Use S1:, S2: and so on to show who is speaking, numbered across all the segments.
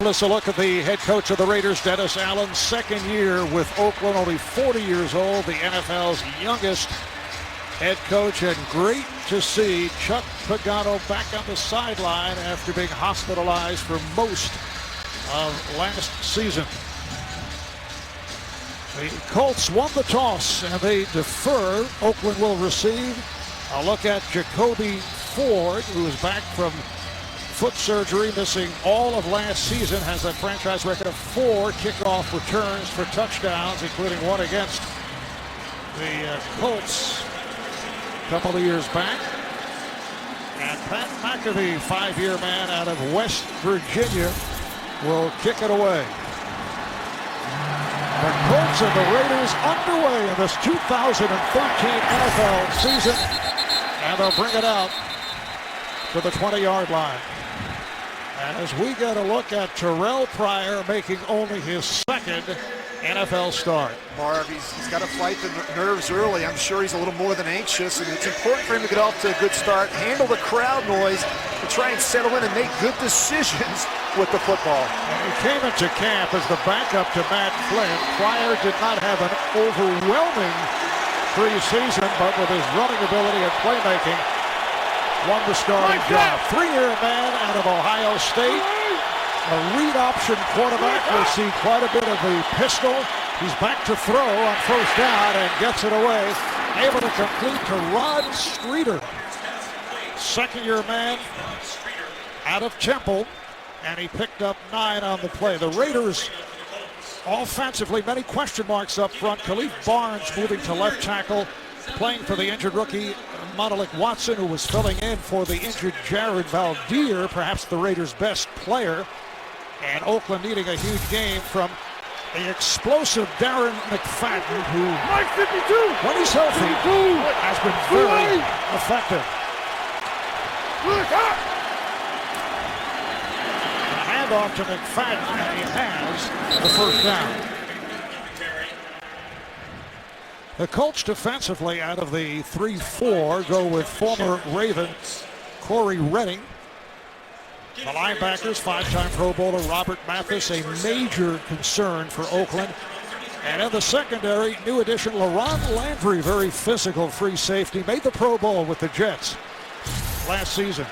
S1: Let's look at the head coach of the Raiders, Dennis Allen, second year with Oakland, only 40 years old, the NFL's youngest head coach, and great to see Chuck Pagano back on the sideline after being hospitalized for most of last season. The Colts won the toss and they defer. Oakland will receive. A look at Jacoby Ford, who is back from foot surgery, missing all of last season, has a franchise record of 4 kickoff returns for touchdowns, including one against the Colts a couple of years back. And Pat McAfee, 5-year man out of West Virginia, will kick it away. The Colts and the Raiders underway in this 2013 NFL season, and they'll bring it out to the 20-yard line. As we get a look at Terrell Pryor making only his second NFL start.
S2: Marv, he's got to fight the nerves early. I'm sure he's a little more than anxious, and it's important for him to get off to a good start, handle the crowd noise, and try and settle in and make good decisions with the football.
S1: And he came into camp as the backup to Matt Flynn. Pryor did not have an overwhelming preseason, but with his running ability and playmaking, won the starting job. 3-year man out of Ohio State. A read option quarterback. We'll see quite a bit of the pistol. He's back to throw on first down and gets it away. Able to complete to Rod Streeter. Second-year man out of Temple. And he picked up 9 on the play. The Raiders offensively, many question marks up front. Khalif Barnes moving to left tackle, playing for the injured rookie Monalik Watson, who was filling in for the injured Jared Valdir, perhaps the Raiders' best player. And Oakland needing a huge game from the explosive Darren McFadden, who, when he's healthy, has been very effective. The handoff to McFadden, and he has the first down. The Colts defensively, out of the 3-4, go with former Raven Corey Redding. The linebackers, 5-time Pro Bowler Robert Mathis, a major concern for Oakland. And in the secondary, new addition LaRon Landry, very physical free safety, made the Pro Bowl with the Jets last season.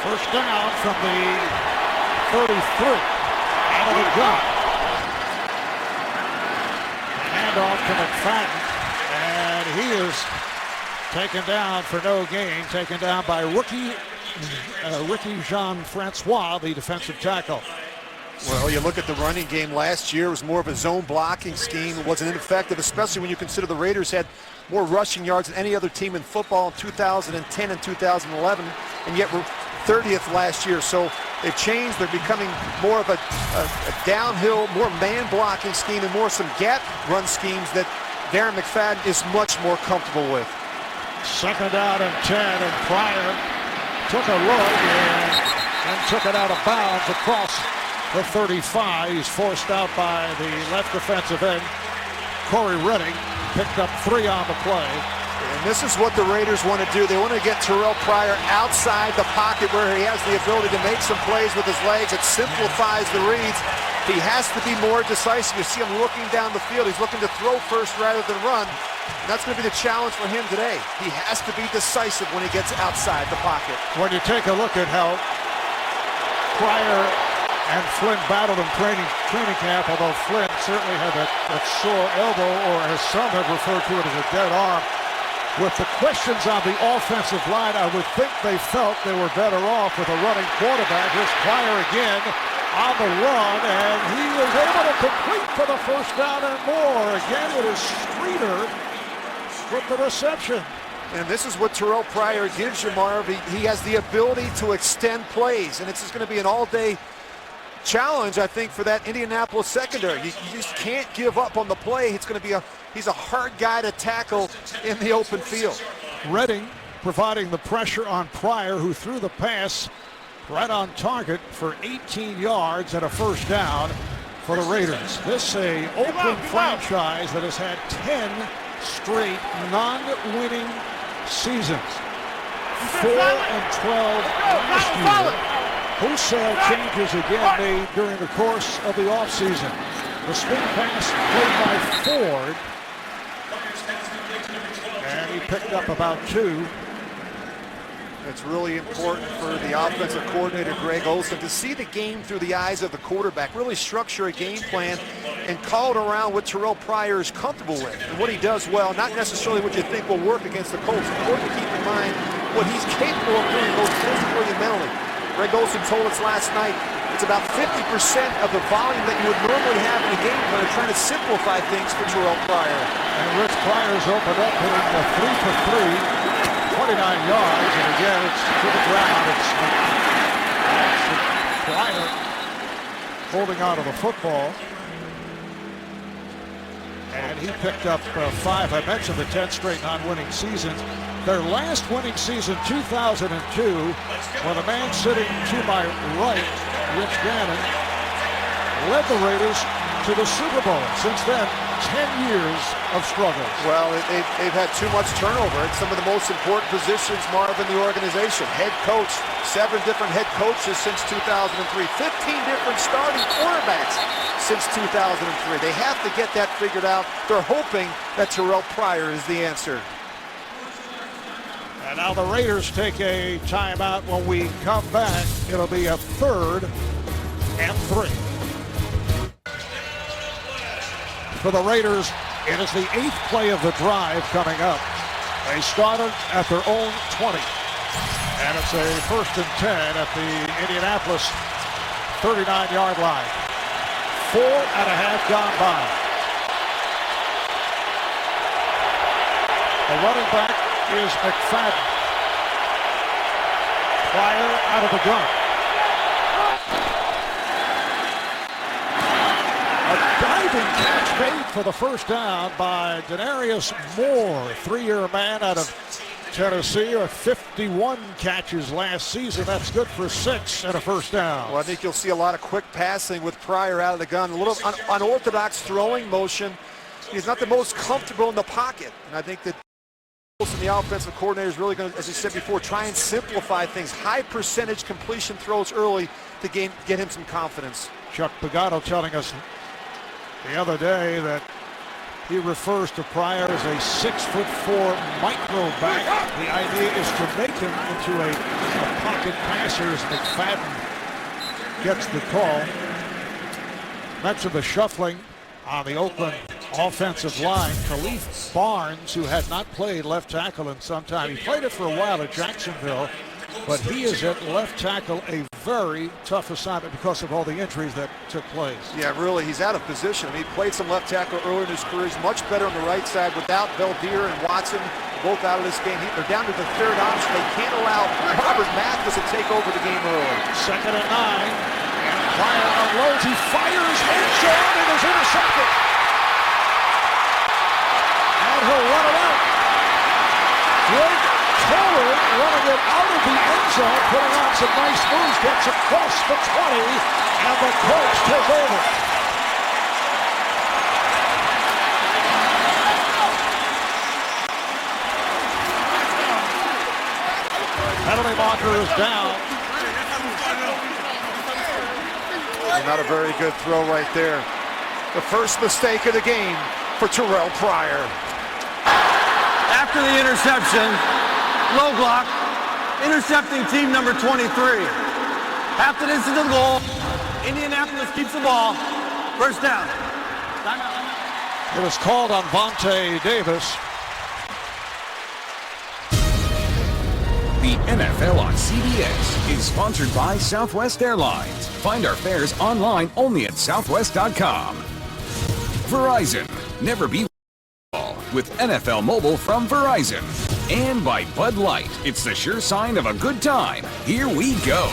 S1: First down from the 33, out of the gun. Handoff to McFadden, and he is taken down for no gain, taken down by rookie Jean-Francois, the defensive tackle.
S2: Well, you look at the running game last year, it was more of a zone blocking scheme. It wasn't ineffective, especially when you consider the Raiders had more rushing yards than any other team in football in 2010 and 2011, and yet we're 30th last year. So they've changed. They're becoming more of a downhill, more man-blocking scheme and more some gap run schemes that Darren McFadden is much more comfortable with.
S1: Second down and 10, and Pryor took a look and took it out of bounds across the 35. He's forced out by the left defensive end. Corey Redding picked up 3 on the play.
S2: And this is what the Raiders want to do. They want to get Terrell Pryor outside the pocket where he has the ability to make some plays with his legs. It simplifies the reads. He has to be more decisive. You see him looking down the field. He's looking to throw first rather than run. And that's going to be the challenge for him today. He has to be decisive when he gets outside the pocket.
S1: When you take a look at how Pryor and Flynn battled in training camp, although Flynn certainly had that sore elbow, or as some have referred to it as a dead arm. With the questions on the offensive line, I would think they felt they were better off with a running quarterback. Here's Pryor again on the run, and he is able to complete for the first down and more. Again, it is Streeter with the reception.
S2: And this is what Terrell Pryor gives you, Marv. He has the ability to extend plays, and it's going to be an all-day challenge, I think, for that Indianapolis secondary. You just can't give up on the play. It's going to be he's a hard guy to tackle in the open field.
S1: Redding providing the pressure on Pryor, who threw the pass right on target for 18 yards and a first down for the Raiders. This is a Oakland franchise that has had 10 straight non-winning seasons. 4-12 last year. Wholesale changes again made during the course of the offseason. The swing pass played by Ford, and he picked up about 2.
S2: It's really important for the offensive coordinator, Greg Olson, to see the game through the eyes of the quarterback, really structure a game plan and call it around what Terrell Pryor is comfortable with and what he does well, not necessarily what you think will work against the Colts. It's important to keep in mind what he's capable of doing both physically and mentally. Greg Olson told us last night it's about 50% of the volume that you would normally have in a game plan, trying to simplify things for Terrell Pryor.
S1: And Rich Pryor's opened up hitting the 3 for 3. 29 yards, and again, it's to the ground. It's Pryor holding on to the football. And he picked up 5. I mentioned the 10 straight non-winning seasons. Their last winning season, 2002, when the man sitting to my right, Rich Gannon, led the Raiders to the Super Bowl. Since then, 10 years of struggles.
S2: Well, they've had too much turnover at some of the most important positions, Marv, in the organization. Head coach, 7 different head coaches since 2003, 15 different starting quarterbacks since 2003. They have to get that figured out. They're hoping that Terrell Pryor is the answer.
S1: And now the Raiders take a timeout. When we come back, it'll be a 3rd and 3. For the Raiders, it is the 8th play of the drive coming up. They started at their own 20. And it's a 1st and 10 at the Indianapolis 39-yard line. 4.5 gone by. The running back is McFadden. Pryor out of the gun. Diving catch made for the first down by Denarius Moore, 3-year man out of Tennessee, 51 catches last season. That's good for 6 and a first down.
S2: Well, I think you'll see a lot of quick passing with Pryor out of the gun. A little unorthodox throwing motion. He's not the most comfortable in the pocket. And I think that the offensive coordinator is really going to, as I said before, try and simplify things. High percentage completion throws early to get him some confidence.
S1: Chuck Pagano telling us the other day that he refers to Pryor as a 6'4" micro back. The idea is to make him into a pocket passer as McFadden gets the call. Mentioned the shuffling on the Oakland offensive line. Khalif Barnes, who had not played left tackle in some time. He played it for a while at Jacksonville, but he is at left tackle, a very tough assignment because of all the injuries that took place.
S2: Yeah, really, he's out of position. I mean, he played some left tackle earlier in his career. He's much better on the right side without Beldier and Watson both out of this game. They're down to the 3rd option. They can't allow Robert Mathis to take over the game early.
S1: 2nd and 9. Pryor unloads. He fires end zone and is intercepted. And he'll run it out. Drake Taylor running it out of the end zone, putting on some nice moves, gets across the 20, and the Colts take over. Penalty marker is down.
S2: Not a very good throw right there. The first mistake of the game for Terrell Pryor.
S3: After the interception, low block, intercepting team number 23. Half the distance to the goal. Indianapolis keeps the ball. First down.
S1: It was called on Vontae Davis.
S4: The NFL on CBS is sponsored by Southwest Airlines. Find our fares online only at southwest.com. Verizon. Never be with NFL Mobile from Verizon. And by Bud Light. It's the sure sign of a good time. Here we go.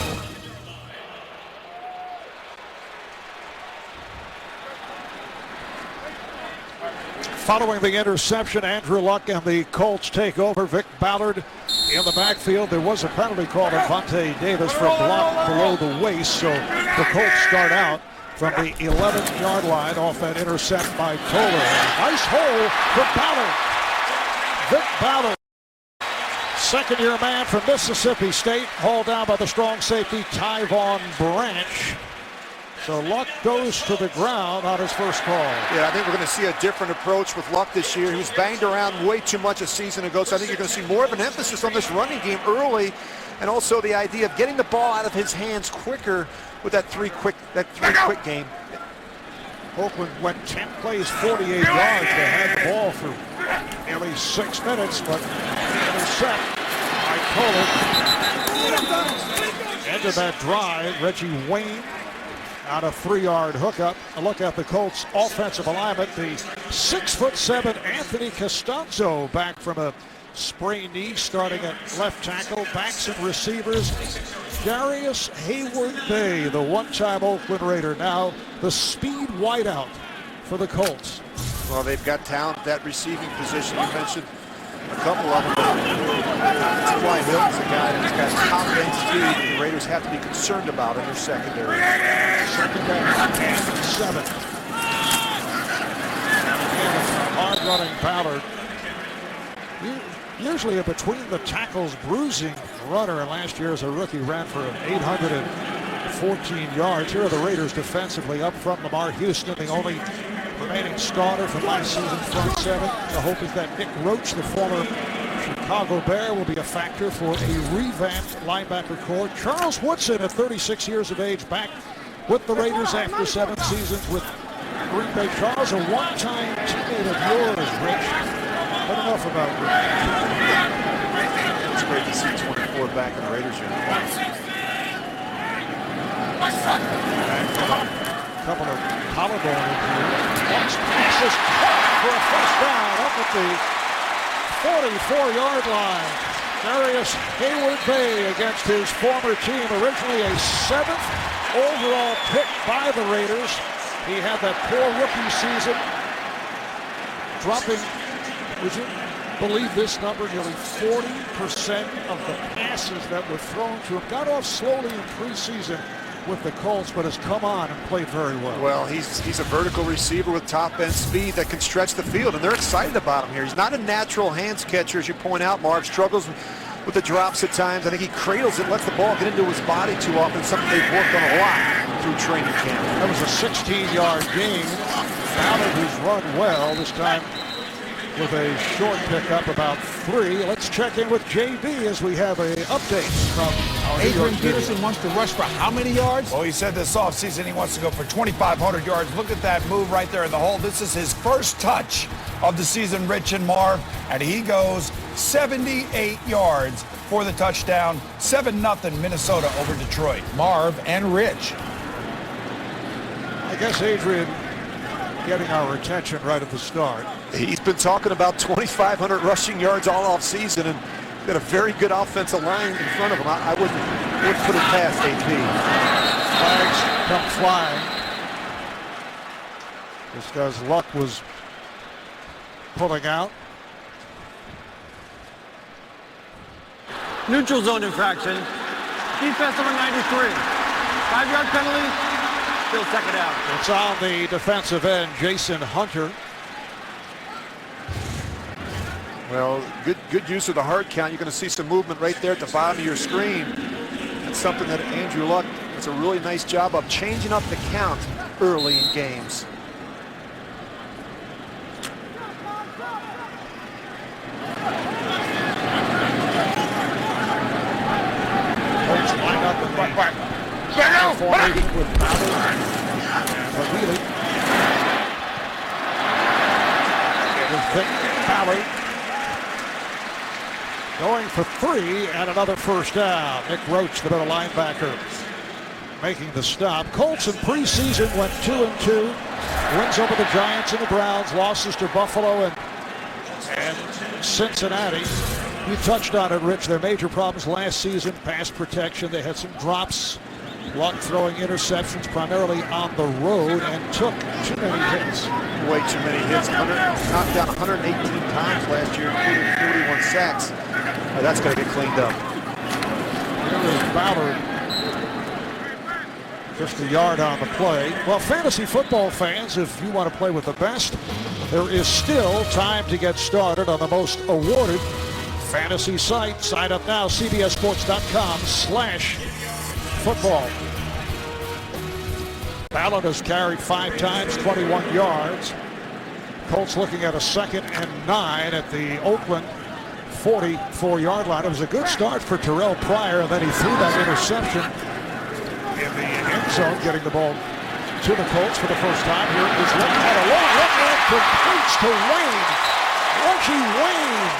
S1: Following the interception, Andrew Luck and the Colts take over. Vic Ballard in the backfield. There was a penalty called on Vontae Davis for a block below the waist, so the Colts start out from the 11-yard line off that intercept by Toller. Nice hole for Ballard. Vic Ballard Second-year man from Mississippi State, hauled down by the strong safety Tyvon Branch. So Luck goes to the ground on his first call.
S2: Yeah, I think we're going to see a different approach with Luck this year. He was banged around way too much a season ago, so I think you're going to see more of an emphasis on this running game early, and also the idea of getting the ball out of his hands quicker with that three quick game.
S1: Oakland went 10 plays, 48 yards. They had the ball for nearly 6 minutes, but intercept by Kohler. Ended that drive. Reggie Wayne on a 3-yard hookup. A look at the Colts offensive alignment. The 6'7" Anthony Costanzo back from a sprained knee, starting at left tackle. Backs and receivers. Darius Hayward-Bay, the one-time Oakland Raider, now the speed wideout for the Colts.
S2: Well, they've got talent at that receiving position. You mentioned a couple of them. T.Y. Hilton's a guy that's got top-end speed. The Raiders have to be concerned about in their secondary.
S1: Second down and 7. Hard-running Ballard. Usually a between-the-tackles bruising runner, and last year as a rookie ran for 814 yards. Here are the Raiders defensively up front. Lamar Houston, the only remaining starter from last season's front seven. The hope is that Nick Roach, the former Chicago Bear, will be a factor for a revamped linebacker corps. Charles Woodson, at 36 years of age, back with the Raiders after 7 seasons with Green Bay. Charles, a one-time teammate of yours, Rich. But enough about Rich.
S2: It's great to see 24 back in the Raiders uniform.
S1: A couple of collarbone injuries. Once passes for a first down up at the 44-yard line. Darius Hayward-Bay against his former team. Originally a 7th overall pick by the Raiders. He had that poor rookie season, dropping, would you believe this number, nearly 40% of the passes that were thrown to him. Got off slowly in preseason with the Colts, but has come on and played very well.
S2: Well, he's a vertical receiver with top-end speed that can stretch the field, and they're excited about him here. He's not a natural hands catcher, as you point out, Marv. Struggles with the drops at times. I think he cradles it, lets the ball get into his body too often, something they've worked on a lot through training camp.
S1: That was a 16-yard gain. Ballard, who's run well, this time with a short pickup, about 3. Let's check in with JB as we have an update from our
S5: Adrian Peterson wants to rush for how many yards?
S6: Well, he said this offseason he wants to go for 2,500 yards. Look at that move right there in the hole. This is his first touch of the season, Rich and Marv, and he goes 78 yards for the touchdown. 7-0 Minnesota over Detroit.
S5: Marv and Rich.
S1: I guess Adrian getting our attention right at the start.
S2: He's been talking about 2,500 rushing yards all off season, and got a very good offensive line in front of him. I wouldn't put it past AP.
S1: Flags come flying. Just as Luck was pulling out.
S3: Neutral zone infraction. Defense number 93. 5-yard penalty. Still second down.
S1: It's on the defensive end, Jason Hunter.
S2: Well, good use of the hard count. You're going to see some movement right there at the bottom of your screen. That's something that Andrew Luck does a really nice job of, changing up the count early in games.
S1: Colts line up in the formation with Ballard and Healy. With Vic Ballard going for 3 and another first down. Nick Roach, the middle linebacker, making the stop. Colts in preseason went 2-2. Wins over the Giants and the Browns. Losses to Buffalo and Cincinnati. You touched on it, Rich. Their major problems last season, pass protection. They had some drops. Luck throwing interceptions primarily on the road and took too many hits.
S2: Way too many hits. Knocked down 118 times last year, including 41 sacks. That's got to get cleaned up.
S1: Here is Ballard. Just a yard on the play. Well, fantasy football fans, if you want to play with the best, there is still time to get started on the most awarded fantasy site. Sign up now, cbssports.com/football. Ballard has carried 5 times, 21 yards. Colts looking at a 2nd and 9 at the Oakland 44-yard line. It was a good start for Terrell Pryor, and then he threw that interception in the end zone, getting the ball to the Colts for the first time. Here is looking at a long look and completes to Wayne. Reggie Wayne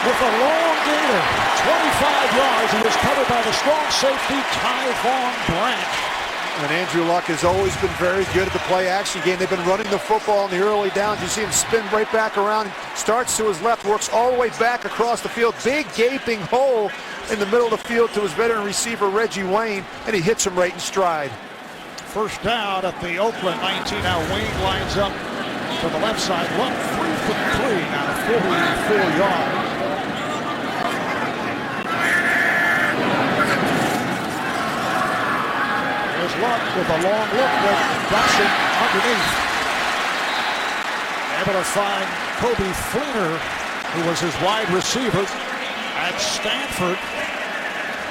S1: with a long gainer, 25 yards. He was covered by the strong safety, Tyvon Branch.
S2: And Andrew Luck has always been very good at the play-action game. They've been running the football in the early downs. You see him spin right back around, starts to his left, works all the way back across the field. Big gaping hole in the middle of the field to his veteran receiver, Reggie Wayne, and he hits him right in stride.
S1: First down at the Oakland 19. Now Wayne lines up to the left side. Luck 3 for 3 now, 44 yards. Luck with a long look with Dawson underneath. Able to find Kobe Fleener, who was his wide receiver at Stanford.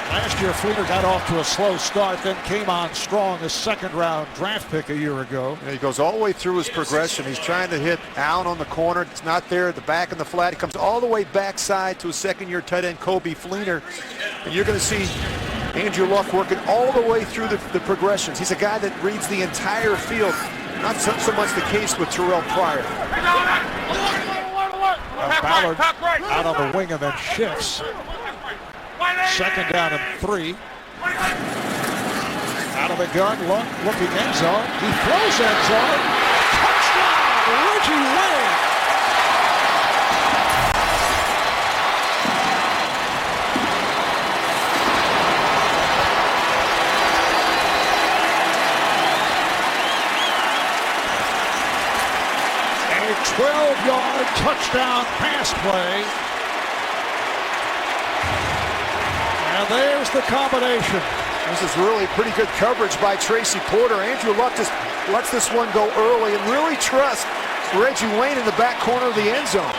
S1: Last year, Fleener got off to a slow start, then came on strong, a 2nd-round draft pick a year ago.
S2: He goes all the way through his progression. He's trying to hit Allen on the corner. It's not there at the back in the flat. He comes all the way backside to a 2nd-year tight end, Kobe Fleener. And you're going to see Andrew Luck working all the way through the progressions. He's a guy that reads the entire field. Not so much the case with Terrell Pryor.
S1: Ballard out on the wing and then shifts. 2nd down and 3. Out of the gun, Luck looking end zone. He throws end zone. Touchdown, Reggie Wayne. A 12-yard touchdown pass play. And there's the combination.
S2: This is really pretty good coverage by Tracy Porter. Andrew Luck just lets this one go early and really trusts Reggie Wayne in the back corner of the end zone.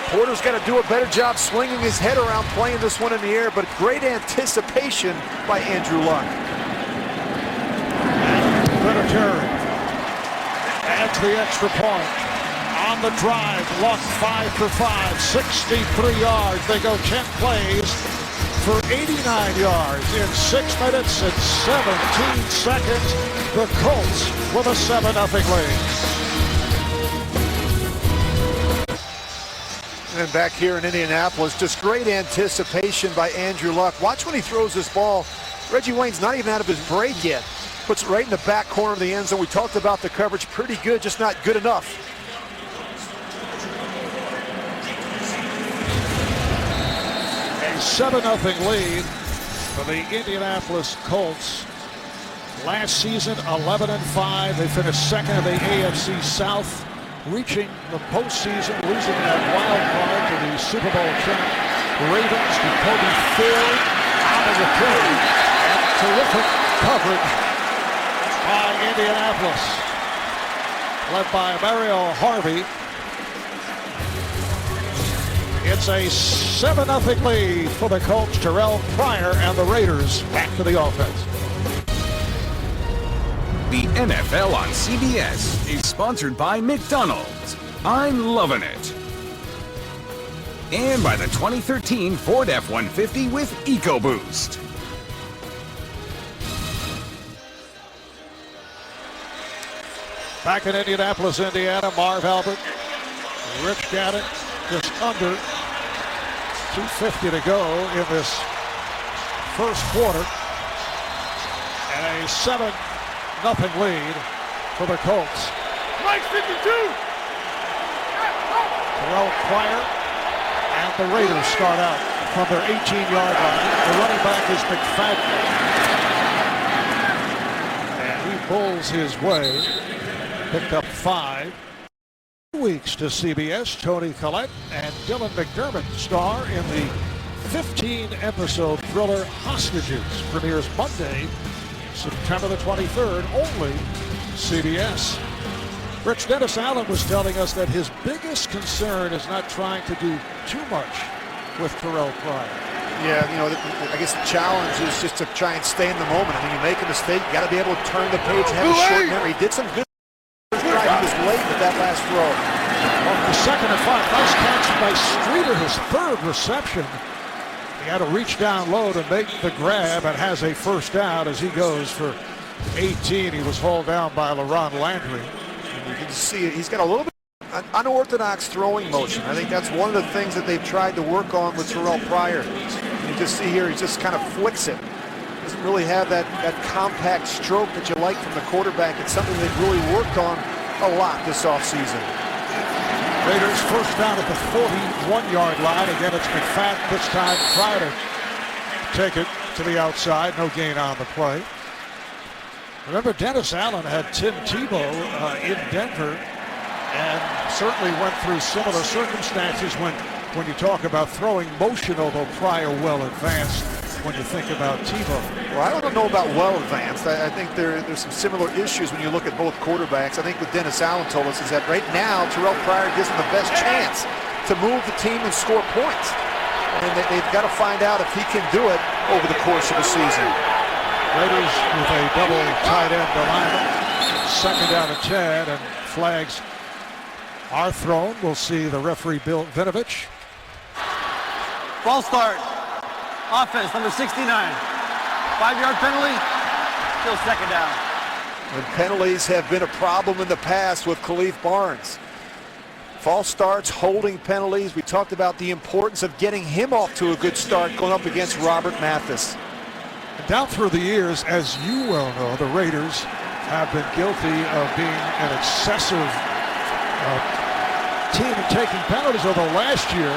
S2: Porter's got to do a better job swinging his head around, playing this one in the air, but great anticipation by Andrew Luck.
S1: Vinatieri adds the extra point. On the drive, Luck 5 for 5, 63 yards. They go 10 plays for 89 yards in 6 minutes and 17 seconds. The Colts with a 7-0 lead.
S2: And back here in Indianapolis, just great anticipation by Andrew Luck. Watch when he throws this ball. Reggie Wayne's not even out of his break yet. Puts it right in the back corner of the end zone. We talked about the coverage, pretty good, just not good enough.
S1: A 7-0 lead for the Indianapolis Colts. Last season, 11-5. They finished 2nd in the AFC South, reaching the postseason, losing that wild card to the Super Bowl champ Raiders. Jacoby Ford out of the play. And terrific coverage by Indianapolis, led by Mario Harvey. It's a 7-0 lead for the Colts. Terrell Pryor and the Raiders back to the offense.
S4: The NFL on CBS is sponsored by McDonald's. I'm loving it. And by the 2013 Ford F-150 with EcoBoost.
S1: Back in Indianapolis, Indiana, Marv Albert, Rich Gannon, just under 2:50 to go in this first quarter. And a 7-0 lead for the Colts.
S3: Mike 52.
S1: Terrell Pryor and the Raiders start out from their 18-yard line. The running back is McFadden. And he pulls his way. Picked up 5. 2 weeks to CBS. Tony Collette and Dylan McDermott star in the 15-episode thriller Hostages. Premieres Monday, September the 23rd, only CBS. Rich, Dennis Allen was telling us that his biggest concern is not trying to do too much with Terrell Pryor.
S2: Yeah, you know, I guess the challenge is just to try and stay in the moment. I mean, you make a mistake, you got to be able to turn the page and have a short memory. He did some good first drive. He was late with that last throw.
S1: On the 2nd and 5, nice catch by Streeter, his 3rd reception. He had to reach down low to make the grab and has a first down as he goes for 18. He was hauled down by LaRon Landry.
S2: And you can see it. He's got a little bit of unorthodox throwing motion. I think that's one of the things that they've tried to work on with Terrell Pryor. You just see here, he just kind of flicks it. Doesn't really have that compact stroke that you like from the quarterback. It's something they've really worked on a lot this offseason.
S1: Raiders first down at the 41-yard line. Again, it's McFadden this time. Try to take it to the outside. No gain on the play. Remember, Dennis Allen had Tim Tebow in Denver and certainly went through similar circumstances when you talk about throwing motion, although Pryor well advanced when you think about Tebow.
S2: Well, I don't know about well advanced. I think there's some similar issues when you look at both quarterbacks. I think what Dennis Allen told us is that right now, Terrell Pryor gives them the best chance to move the team and score points. And they've got to find out if he can do it over the course of the season.
S1: Raiders with a double tight end alignment. 2nd down and 10, and flags are thrown. We'll see the referee, Bill Vinovich.
S3: False start. Offense, number 69. 5-yard penalty. Still 2nd down.
S2: And penalties have been a problem in the past with Khalif Barnes. False starts, holding penalties. We talked about the importance of getting him off to a good start going up against Robert Mathis.
S1: Down through the years, as you well know, the Raiders have been guilty of being an excessive team in taking penalties. Although last year,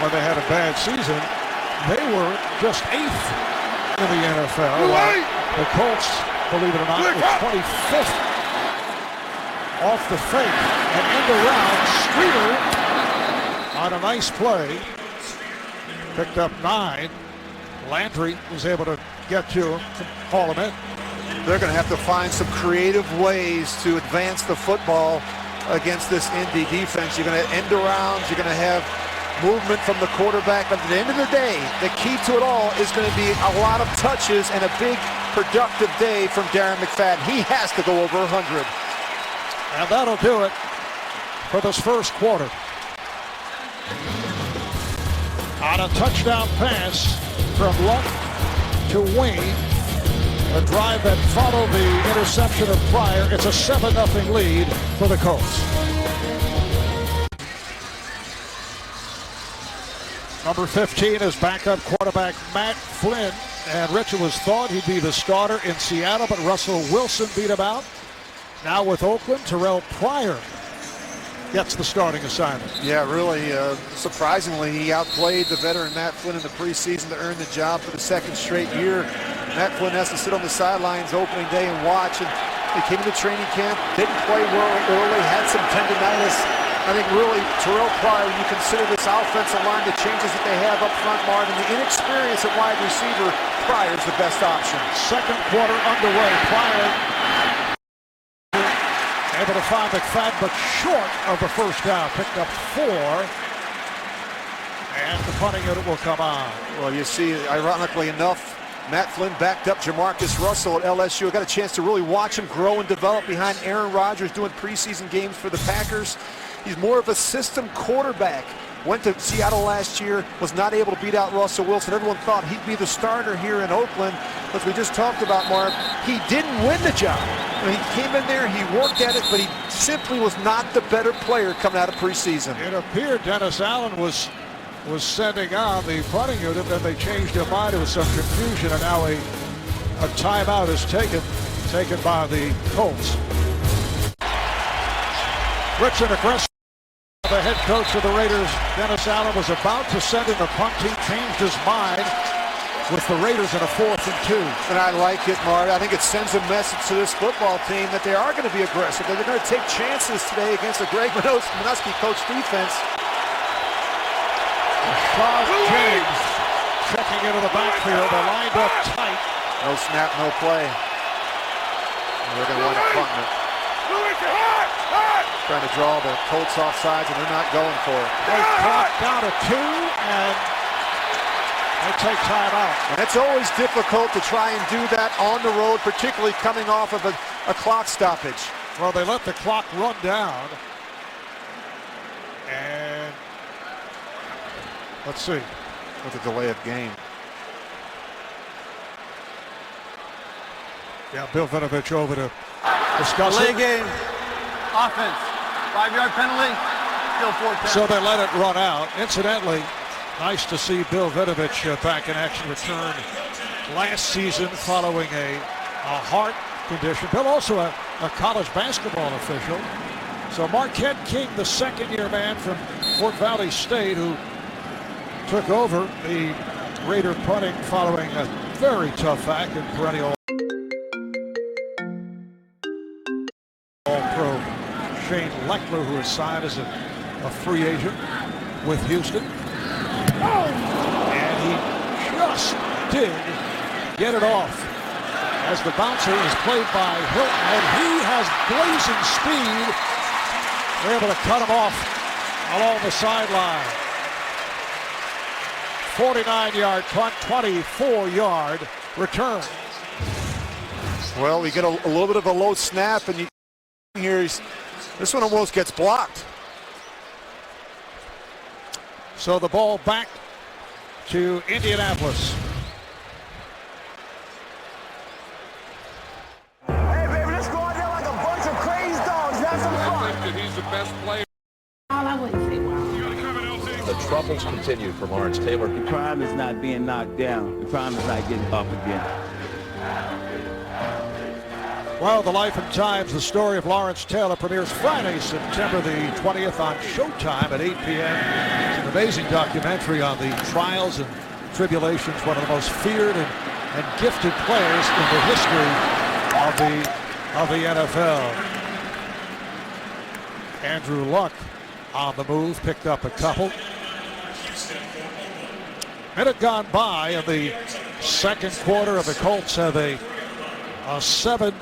S1: when they had a bad season, they were just 8th in the NFL. The Colts, believe it or not, were 25th off the fake and end around. Streeter on a nice play picked up 9. Landry was able to get to him, to haul him in.
S2: They're going to have to find some creative ways to advance the football against this Indy defense. You're going to end arounds, you're going to have movement from the quarterback, but at the end of the day, the key to it all is going to be a lot of touches and a big productive day from Darren McFadden. He has to go over 100.
S1: And that'll do it for this first quarter. On a touchdown pass from Luck to Wayne, a drive that followed the interception of Pryor. It's a 7-0 lead for the Colts. Number 15 is backup quarterback Matt Flynn, and Richard was thought he'd be the starter in Seattle, but Russell Wilson beat him out. Now with Oakland, Terrell Pryor gets the starting assignment.
S2: Yeah, really surprisingly, he outplayed the veteran Matt Flynn in the preseason to earn the job for the 2nd straight year. Matt Flynn has to sit on the sidelines opening day and watch, and he came into training camp, didn't play well early, had some tendonitis. I think really Terrell Pryor, when you consider this offensive line, the changes that they have up front, Marvin, the inexperience at wide receiver, Pryor's the best option.
S1: 2nd quarter underway. Pryor able to find McFadden, but short of the first down. Picked up 4. And the punting unit will come on.
S2: Well, you see, ironically enough, Matt Flynn backed up Jamarcus Russell at LSU. I got a chance to really watch him grow and develop behind Aaron Rodgers doing preseason games for the Packers. He's more of a system quarterback. Went to Seattle last year, was not able to beat out Russell Wilson. Everyone thought he'd be the starter here in Oakland. As we just talked about, Mark, he didn't win the job. I mean, he came in there, he worked at it, but he simply was not the better player coming out of preseason.
S1: It appeared Dennis Allen was sending on the punting unit, then they changed their mind. There was some confusion, and now a timeout is taken by the Colts. Richard aggressive. The head coach of the Raiders, Dennis Allen, was about to send in the punt. He changed his mind with the Raiders in a 4th and 2.
S2: And I like it, Mark. I think it sends a message to this football team that they are going to be aggressive. They're going to take chances today against the Greg Minuski coach defense.
S1: Shaw James checking into the backfield. They're lined up tight.
S2: No snap, no play. And they're going to wind up punting it. Trying to draw the Colts off sides, and they're not going for it.
S1: They clock down to 2, and they take time out.
S2: And it's always difficult to try and do that on the road, particularly coming off of a clock stoppage.
S1: Well, they let the clock run down. And let's see.
S2: With a delay of game.
S1: Yeah, Bill Vinovich over to discuss
S3: Delay
S1: it.
S3: game. Offense. 5-yard penalty. Still 4-10.
S1: So they let it run out. Incidentally, nice to see Bill Vinovich back in action, return last season following a heart condition. Bill also a college basketball official. So Marquette King, the second-year man from Fort Valley State, who took over the Raider punting following a very tough act and perennial All-Pro Shane Leckler, who is signed as a free agent with Houston. And he just did get it off as the bouncer is played by Hilton, and he has blazing speed. They're able to cut him off along the sideline. 49-yard punt, 24-yard return.
S2: Well, we get a little bit of a low snap, and this one almost gets blocked.
S1: So the ball back to Indianapolis.
S7: Hey, baby, let's go out there like a bunch of crazy dogs. Have some fun.
S8: He's the best player.
S9: I wouldn't say wow.
S8: The troubles continue for Lawrence Taylor.
S10: The crime is not being knocked down. The crime is not getting up again.
S1: Well, The Life and Times, the story of Lawrence Taylor, premieres Friday, September the 20th on Showtime at 8 p.m. It's an amazing documentary on the trials and tribulations, one of the most feared and gifted players in the history of the NFL. Andrew Luck on the move, picked up a couple. Minute gone by in the second quarter, of the Colts have a 7-0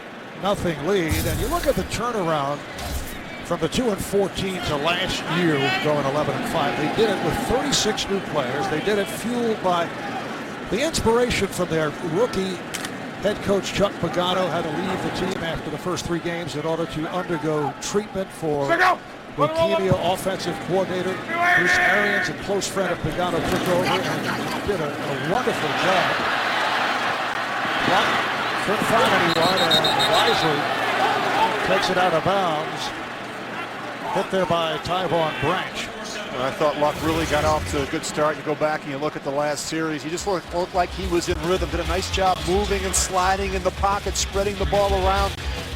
S1: lead, and you look at the turnaround from the 2-14 to last year, going 11-5. They did it with 36 new players. They did it fueled by the inspiration from their rookie head coach Chuck Pagano. Had to leave the team after the first 3 games in order to undergo treatment for leukemia. Offensive coordinator Bruce Arians, a close friend of Pagano, took over and did a wonderful job. Couldn't find anyone, and wisely takes it out of bounds. Hit there by Tyvon Branch.
S2: I thought Luck really got off to a good start. You go back and you look at the last series. He just looked like he was in rhythm. Did a nice job moving and sliding in the pocket, spreading the ball around.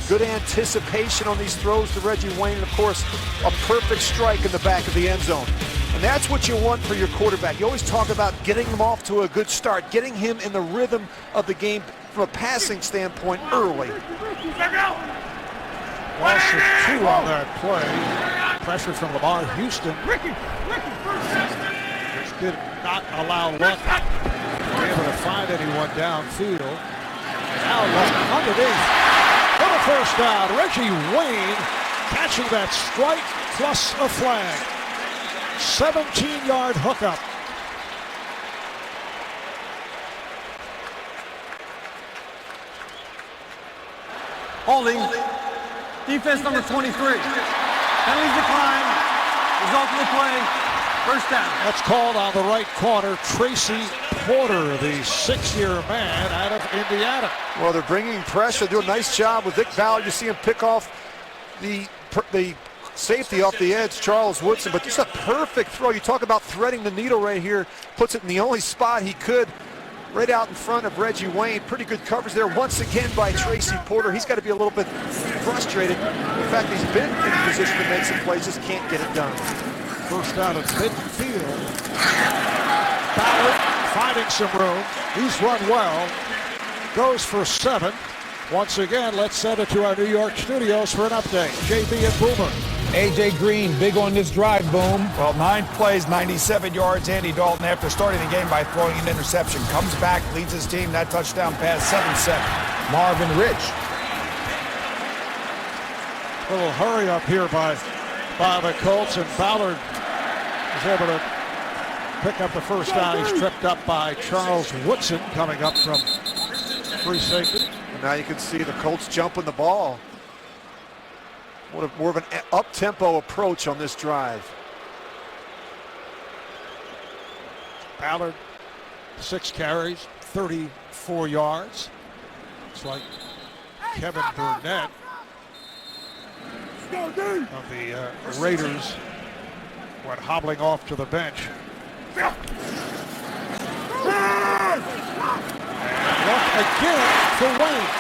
S2: Good anticipation on these throws to Reggie Wayne. And, of course, a perfect strike in the back of the end zone. And that's what you want for your quarterback. You always talk about getting him off to a good start, getting him in the rhythm of the game from a passing standpoint early.
S1: Loss of 2 on that play. Pressure from Lamar Houston. Which did not allow Luck to be able to find anyone downfield. Now Luck underneath for the first down. Reggie Wayne catching that strike plus a flag. 17-yard hookup.
S3: Holding. Defense number 23. Penalties decline. Result of the play. First down.
S1: That's called on the right corner. Tracy Porter, the 6-year man out of Indiana.
S2: Well, they're bringing pressure. Do a nice job with Vic Ballard. You see him pick off the safety off the edge, Charles Woodson, but just a perfect throw. You talk about threading the needle right here. Puts it in the only spot he could, right out in front of Reggie Wayne. Pretty good coverage there once again by Tracy Porter. He's got to be a little bit frustrated. In fact, he's been in position to make some plays, just can't get it done.
S1: First down at midfield. Ballard finding some room. He's run well. Goes for 7. Once again, let's send it to our New York studios for an update. JB and Boomer.
S5: A.J. Green, big on this drive, Boom.
S6: Well, 9 plays, 97 yards. Andy Dalton, after starting the game by throwing an interception, comes back, leads his team. That touchdown pass, 7-7.
S5: Marvin Rich.
S1: Little hurry up here by by the Colts, and Ballard is able to pick up the first down. He's tripped up by Charles Woodson coming up from free safety.
S2: And now you can see the Colts jumping the ball. More of an up-tempo approach on this drive.
S1: Ballard, 6 carries, 34 yards. It's like Kevin Burnett of the Raiders went hobbling off to the bench. And look again for Wayne.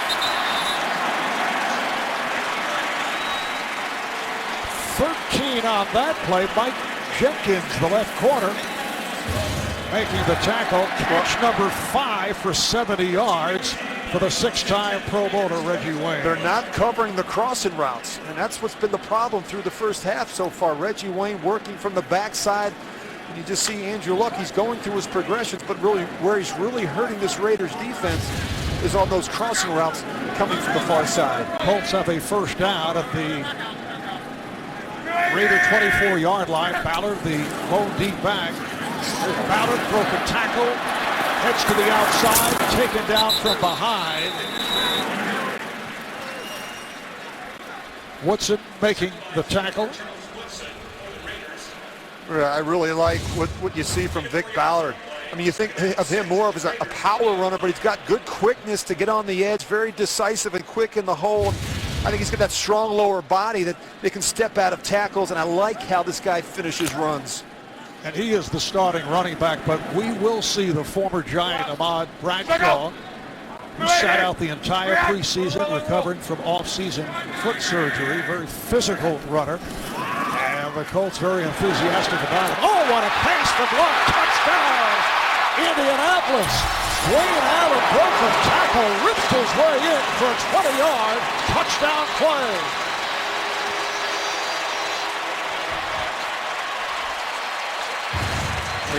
S1: 13 on that play. Mike Jenkins, the left corner, making the tackle. Catch number 5 for 70 yards for the 6-time Pro Bowler Reggie Wayne.
S2: They're not covering the crossing routes, and that's what's been the problem through the first half so far. Reggie Wayne working from the backside. And you just see Andrew Luck. He's going through his progressions, but really where he's really hurting this Raiders defense is on those crossing routes coming from the far side.
S1: Colts have a first down at the Raider 24-yard line. Ballard, the lone deep back. Ballard broke a tackle, heads to the outside, taken down from behind. Woodson making the tackle.
S2: I really like what you see from Vic Ballard. I mean, you think of him more of as a power runner, but he's got good quickness to get on the edge, very decisive and quick in the hole. I think he's got that strong lower body that they can step out of tackles, and I like how this guy finishes runs.
S1: And he is the starting running back, but we will see the former Giant Ahmad Bradshaw, who sat out the entire preseason recovering from off-season foot surgery. Very physical runner. And the Colts very enthusiastic about it. Oh, what a pass from Luck. Touchdown, Indianapolis. Dwayne Allen broke a tackle, ripped his way in for a 20-yard touchdown play.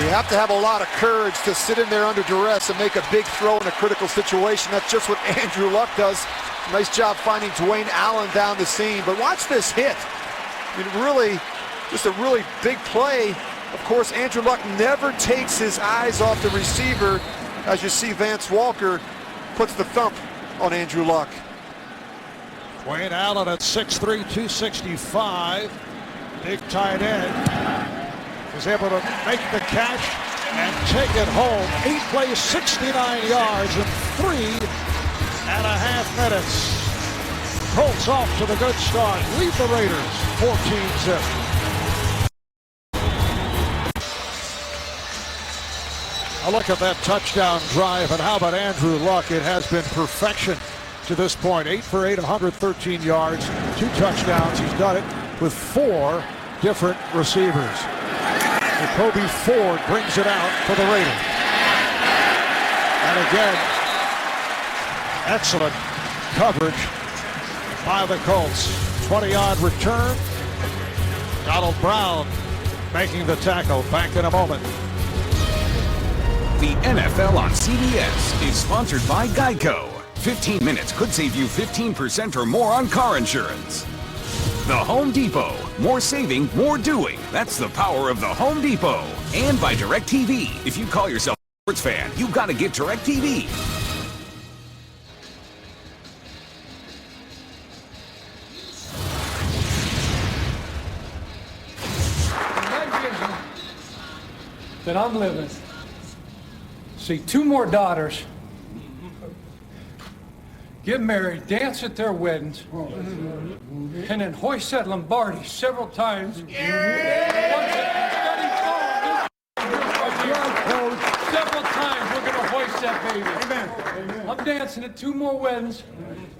S2: You have to have a lot of courage to sit in there under duress and make a big throw in a critical situation. That's just what Andrew Luck does. Nice job finding Dwayne Allen down the seam. But watch this hit. I mean, really, just a really big play. Of course, Andrew Luck never takes his eyes off the receiver. As you see, Vance Walker puts the thump on Andrew Luck.
S1: Dwayne Allen at 6'3", 265. Big tight end. Was able to make the catch and take it home. 8 plays, 69 yards in 3.5 minutes. Colts off to the good start. Lead the Raiders 14-zip. A look at that touchdown drive, and how about Andrew Luck? It has been perfection to this point. 8 for 8, 113 yards, 2 touchdowns. He's done it with 4 different receivers. Kobe Ford brings it out for the Raiders. And again, excellent coverage by the Colts. 20-yard return. Donald Brown making the tackle. Back in a moment.
S4: The NFL on CBS is sponsored by Geico. 15 minutes could save you 15% or more on car insurance. The Home Depot. More saving, more doing. That's the power of the Home Depot. And by DirecTV. If you call yourself a sports fan, you've got to get DirecTV.
S11: My vision that I'm living, see 2 more daughters get married, dance at their weddings, and then hoist that Lombardi several times. Several times we're going to hoist that baby. Amen. I'm dancing at 2 more weddings,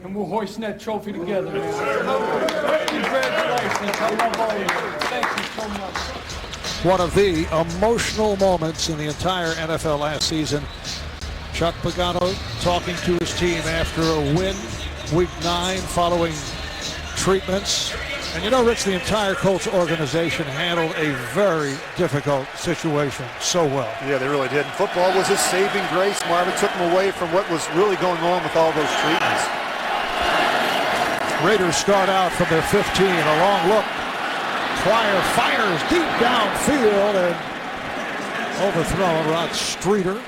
S11: and we're hoisting that trophy together. Congratulations. I love all of you. Thank you so much.
S1: One of the emotional moments in the entire NFL last season. Chuck Pagano talking to his team after a win, week 9, following treatments. And you know, Rich, the entire Colts organization handled a very difficult situation so well.
S2: Yeah, they really did. And football was his saving grace, Marvin. Took him away from what was really going on with all those treatments.
S1: Raiders start out from their 15. A long look. Pryor fires deep downfield and overthrown. Rod Streeter,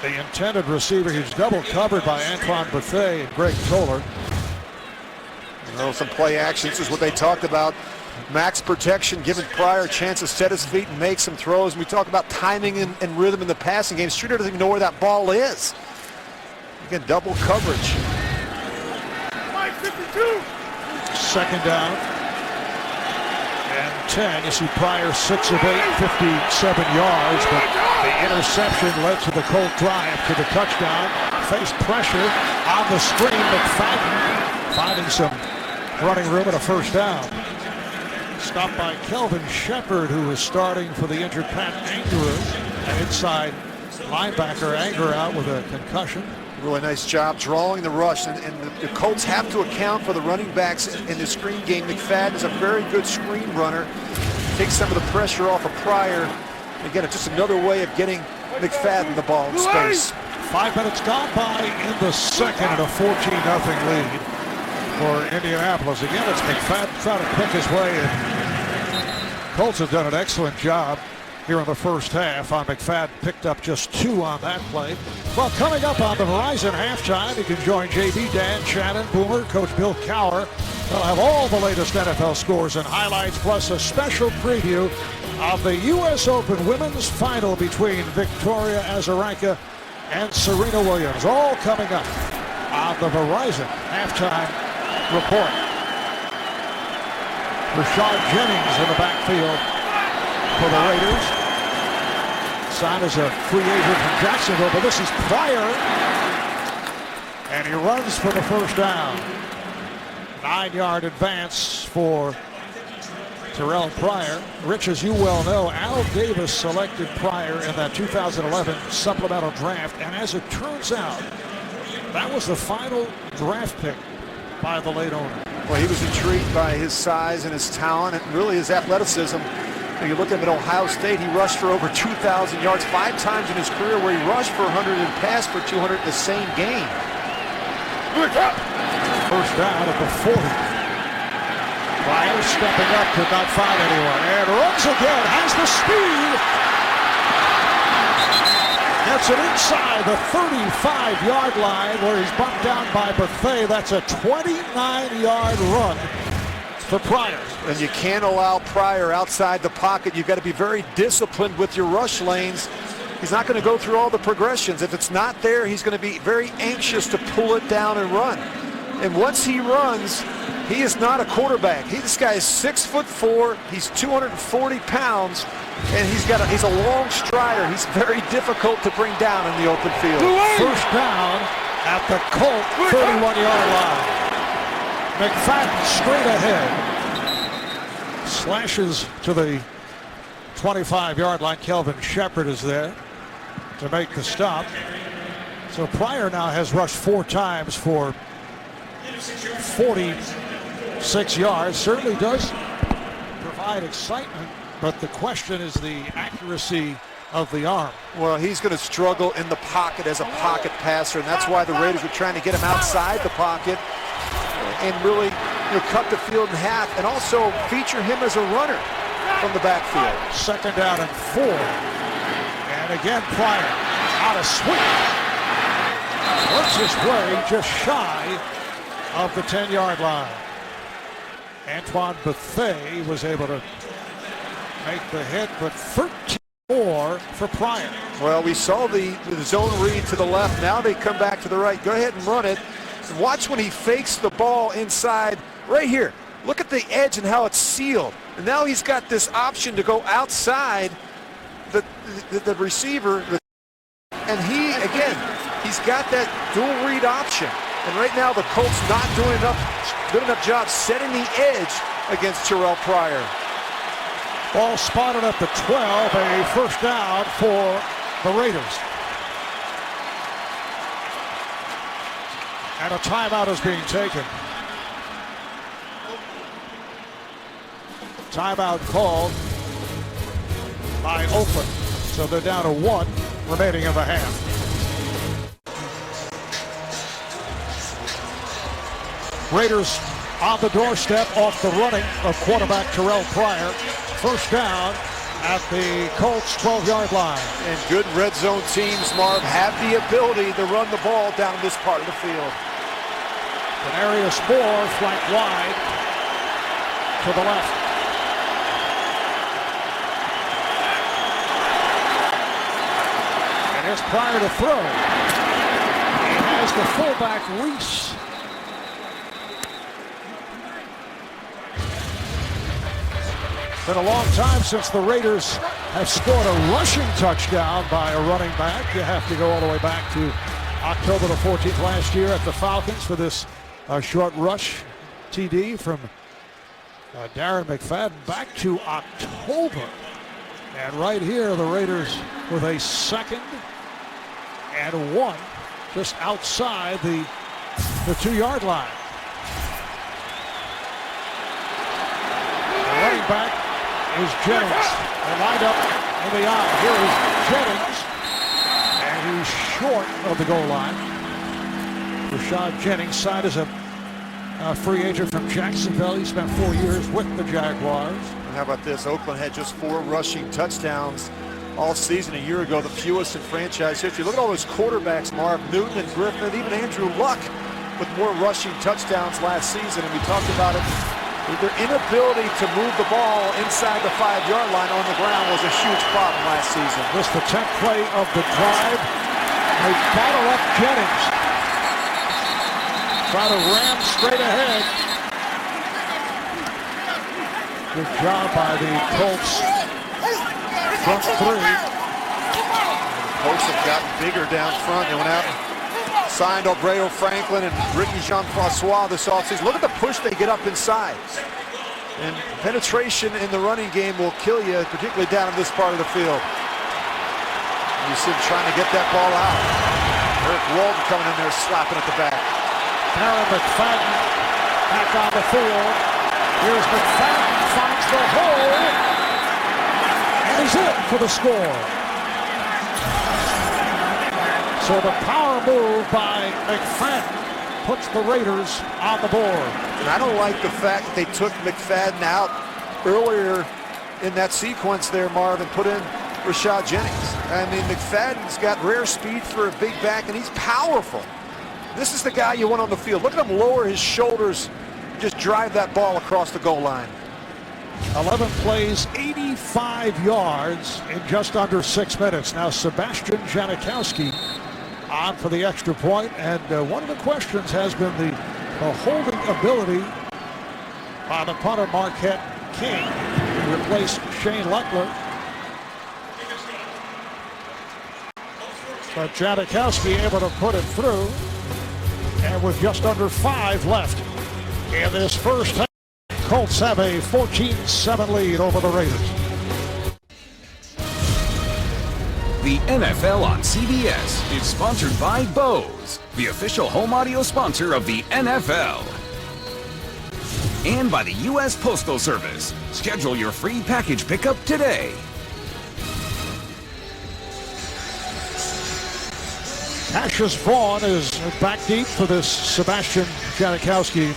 S1: the intended receiver. He's double covered by Antoine Bethea and Greg Toller.
S2: Some play action. This is what they talked about. Max protection, giving Pryor a chance to set his feet and make some throws. And we talk about timing and rhythm in the passing game. Streeter doesn't even know where that ball is. Again, double coverage.
S1: 52. Second down and 10. You see Pryor 6 of 8, 57 yards, but the interception led to the Colt drive to the touchdown. Faced pressure on the screen. McFadden finding some running room at a first down. Stopped by Kelvin Shepard, who was starting for the injured Pat Anger. An inside linebacker, Anger out with a concussion.
S2: Really nice job drawing the rush, and the Colts have to account for the running backs in the screen game. McFadden is a very good screen runner. Takes some of the pressure off of Pryor. Again, it's just another way of getting McFadden the ball in space.
S1: 5 minutes gone by in the second and a 14-0 lead for Indianapolis. Again, it's McFadden trying to pick his way in. Colts have done an excellent job here in the first half. McFadden picked up just 2 on that play. Well, coming up on the Verizon halftime, you can join JB, Dan, Shannon, Boomer, Coach Bill Cowher. They'll have all the latest NFL scores and highlights, plus a special preview of the U.S. Open Women's Final between Victoria Azarenka and Serena Williams. All coming up on the Verizon halftime report. Rashad Jennings in the backfield for the Raiders. Signed as a free agent from Jacksonville, but this is Pryor. And he runs for the first down. 9-yard advance for Terrell Pryor. Rich, as you well know, Al Davis selected Pryor in that 2011 supplemental draft, and as it turns out, that was the final draft pick by the late owner.
S2: Well, he was intrigued by his size and his talent and really his athleticism. When you look at him at Ohio State, he rushed for over 2,000 yards 5 times in his career, where he rushed for 100 and passed for 200 in the same game.
S1: First down at the 40. Pryor stepping up, could not find anyone, and runs again, has the speed. Gets it inside the 35-yard line where he's bumped down by Bethea. That's a 29-yard run for Pryor.
S2: And you can't allow Pryor outside the pocket. You've got to be very disciplined with your rush lanes. He's not going to go through all the progressions. If it's not there, he's going to be very anxious to pull it down and run. And once he runs, he is not a quarterback. This guy is 6'4". He's 240 pounds, and he's a long strider. He's very difficult to bring down in the open field.
S1: First down at the Colt 31-yard line. McFadden straight ahead. Slashes to the 25-yard line. Kelvin Shepard is there to make the stop. So Pryor now has rushed 4 times for 46 yards. Certainly does provide excitement, but the question is the accuracy of the arm.
S2: Well, he's going to struggle in the pocket as a pocket passer, and that's why the Raiders were trying to get him outside the pocket and really cut the field in half, and also feature him as a runner from the backfield.
S1: Second down and 4. And again, Pryor out of sweep. Works his way just shy of the 10-yard line. Antoine Bethea was able to make the hit, but 13 more for Pryor.
S2: Well, we saw the zone read to the left. Now they come back to the right. Go ahead and run it. And watch when he fakes the ball inside. Right here. Look at the edge and how it's sealed. And now he's got this option to go outside the receiver. And he's got that dual read option. And right now the Colts not doing good enough job setting the edge against Terrell Pryor.
S1: Ball spotted at the 12, a first down for the Raiders. And a timeout is being taken. Timeout called by Oakland. So they're down to 1 remaining in the half. Raiders on the doorstep off the running of quarterback Terrell Pryor. First down at the Colts 12-yard line.
S2: And good red zone teams, Marv, have the ability to run the ball down this part of the field.
S1: Denarius Moore flanked wide to the left. And here's Pryor to throw. He has the fullback Reese. It's been a long time since the Raiders have scored a rushing touchdown by a running back. You have to go all the way back to October the 14th last year at the Falcons for this short rush TD from Darren McFadden back to October. And right here, the Raiders with a 2nd and 1 just outside the 2-yard line. The running back is Jennings. They lined up in the eye. Here is Jennings. And he's short of the goal line. Rashad Jennings signed as a free agent from Jacksonville. He spent 4 years with the Jaguars.
S2: And how about this? Oakland had just 4 rushing touchdowns all season. A year ago, the fewest in franchise history. Look at all those quarterbacks, Marv, Newton and Griffin, and even Andrew Luck with more rushing touchdowns last season. And we talked about it. Their inability to move the ball inside the 5-yard line on the ground was a huge problem last season.
S1: This is the 10th play of the drive. They bottle up Jennings. Try to ram straight ahead. Good job by the Colts. Front 3.
S2: Colts have gotten bigger down front. They went out and signed Albreo Franklin and Ricky Jean-Francois this offseason. Look at the push they get up inside. And penetration in the running game will kill you, particularly down in this part of the field. You see him trying to get that ball out. Eric Walden coming in there slapping at the back.
S1: Darren McFadden back on the field. Here's McFadden, finds the hole, and he's in for the score. So the power move by McFadden puts the Raiders on the board.
S2: And I don't like the fact that they took McFadden out earlier in that sequence there, Marv, and put in Rashad Jennings. I mean, McFadden's got rare speed for a big back, and he's powerful. This is the guy you want on the field. Look at him lower his shoulders, just drive that ball across the goal line.
S1: 11 plays, 85 yards in just under 6 minutes. Now Sebastian Janikowski on for the extra point, and one of the questions has been the holding ability by the punter Marquette King to replace Shane Leckler. But Janikowski able to put it through, and with just under 5 left in this first half, Colts have a 14-7 lead over the Raiders.
S4: The NFL on CBS is sponsored by Bose, the official home audio sponsor of the NFL. And by the U.S. Postal Service. Schedule your free package pickup today.
S1: Cassius Vaughn is back deep for this Sebastian Janikowski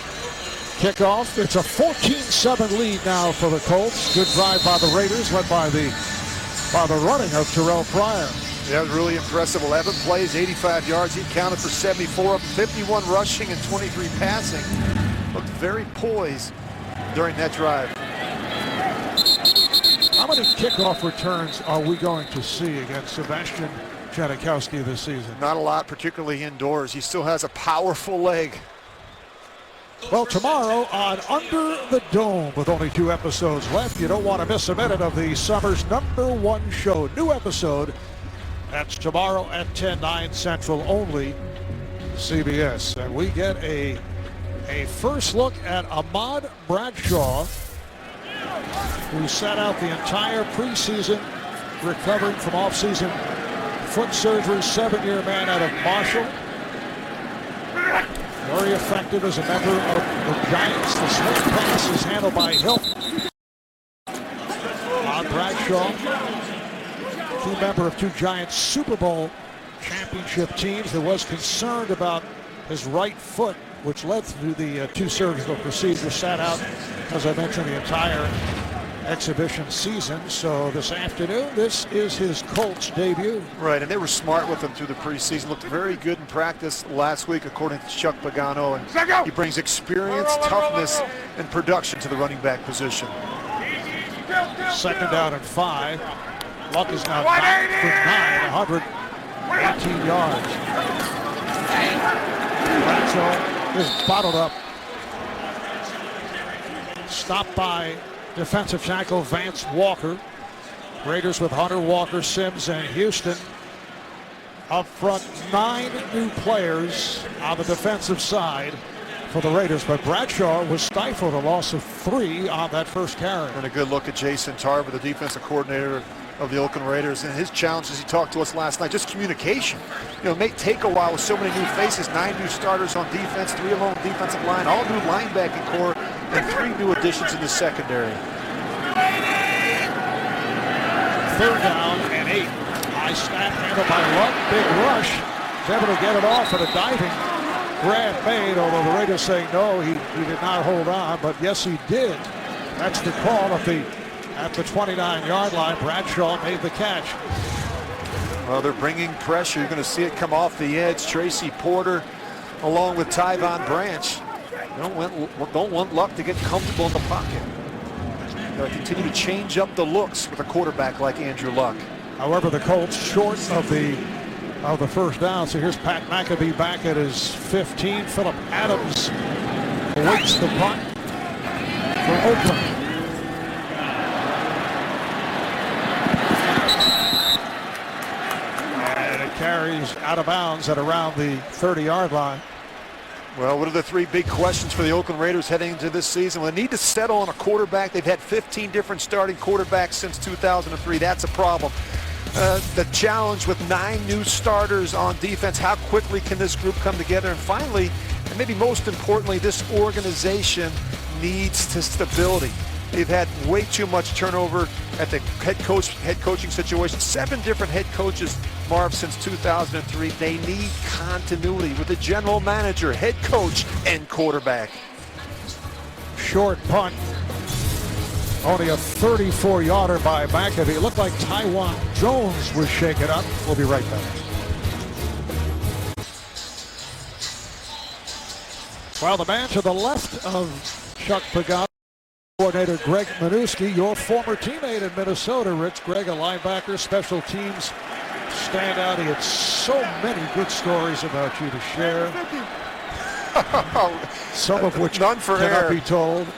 S1: kickoff. It's a 14-7 lead now for the Colts. Good drive by the Raiders, led by the running of Terrell Pryor.
S2: That was really impressive. 11 plays, 85 yards. He counted for 74, 51 rushing and 23 passing. Looked very poised during that drive.
S1: How many kickoff returns are we going to see against Sebastian Janikowski this season?
S2: Not a lot, particularly indoors. He still has a powerful leg.
S1: Well, tomorrow on Under the Dome, with only 2 episodes left, you don't want to miss a minute of the summer's #1 show. New episode, that's tomorrow at 10, 9 Central, only CBS. And we get a first look at Ahmad Bradshaw, who sat out the entire preseason, recovering from off-season foot surgery, 7-year man out of Marshall. Very effective as a member of the Giants. The swing pass is handled by Hilton. Ahmad Bradshaw, key member of 2 Giants Super Bowl championship teams. There was concern about his right foot which led to the 2 surgical procedures, sat out, as I mentioned, the entire exhibition season. So this afternoon, this is his Colts debut.
S2: Right, and they were smart with him through the preseason. Looked very good in practice last week, according to Chuck Pagano. And he brings experience, toughness, and production to the running back position.
S1: 2nd down and 5. Luck is now 9 for 9, 118 yards. Bradshaw is bottled up. Stopped by defensive tackle Vance Walker. Raiders with Hunter, Walker, Sims, and Houston. Up front, 9 new players on the defensive side for the Raiders, but Bradshaw was stifled, a loss of 3 on that first carry.
S2: And a good look at Jason Tarver, the defensive coordinator of the Oakland Raiders, and his challenges. He talked to us last night, just communication. You know, it may take a while with so many new faces, 9 new starters on defense, 3 along the defensive line, all new linebacking core, and 3 new additions in the secondary.
S1: 3rd down and 8. High snap handled by Luck. Big rush. He's able to get it off at a diving grab made, although the Raiders saying no, he did not hold on, but yes, he did. That's the call at the 29-yard line. Bradshaw made the catch.
S2: Well, they're bringing pressure. You're going to see it come off the edge. Tracy Porter along with Tyvon Branch. Don't want Luck to get comfortable in the pocket. They'll continue to change up the looks with a quarterback like Andrew Luck.
S1: However, the Colts short of the first down. So here's Pat McAfee back at his 15. Phillip Adams awaits the punt for Oakland. And it carries out of bounds at around the 30-yard line.
S2: Well, what are the 3 big questions for the Oakland Raiders heading into this season? Well, they need to settle on a quarterback. They've had 15 different starting quarterbacks since 2003. That's a problem. The challenge with 9 new starters on defense, how quickly can this group come together? And finally, and maybe most importantly, this organization needs stability. They've had way too much turnover at the head coaching situation. 7 different head coaches, Marv, since 2003. They need continuity with the general manager, head coach, and quarterback.
S1: Short punt. Only a 34-yarder by McAfee. It looked like Taiwan Jones was shaken up. We'll be right back. Well, the man to the left of Chuck Pagano, coordinator Greg Minuski, your former teammate in Minnesota, Rich. Greg, a linebacker, special teams standout. He had so many good stories about you to share. Some of which
S2: none for
S1: cannot
S2: air.
S1: be told.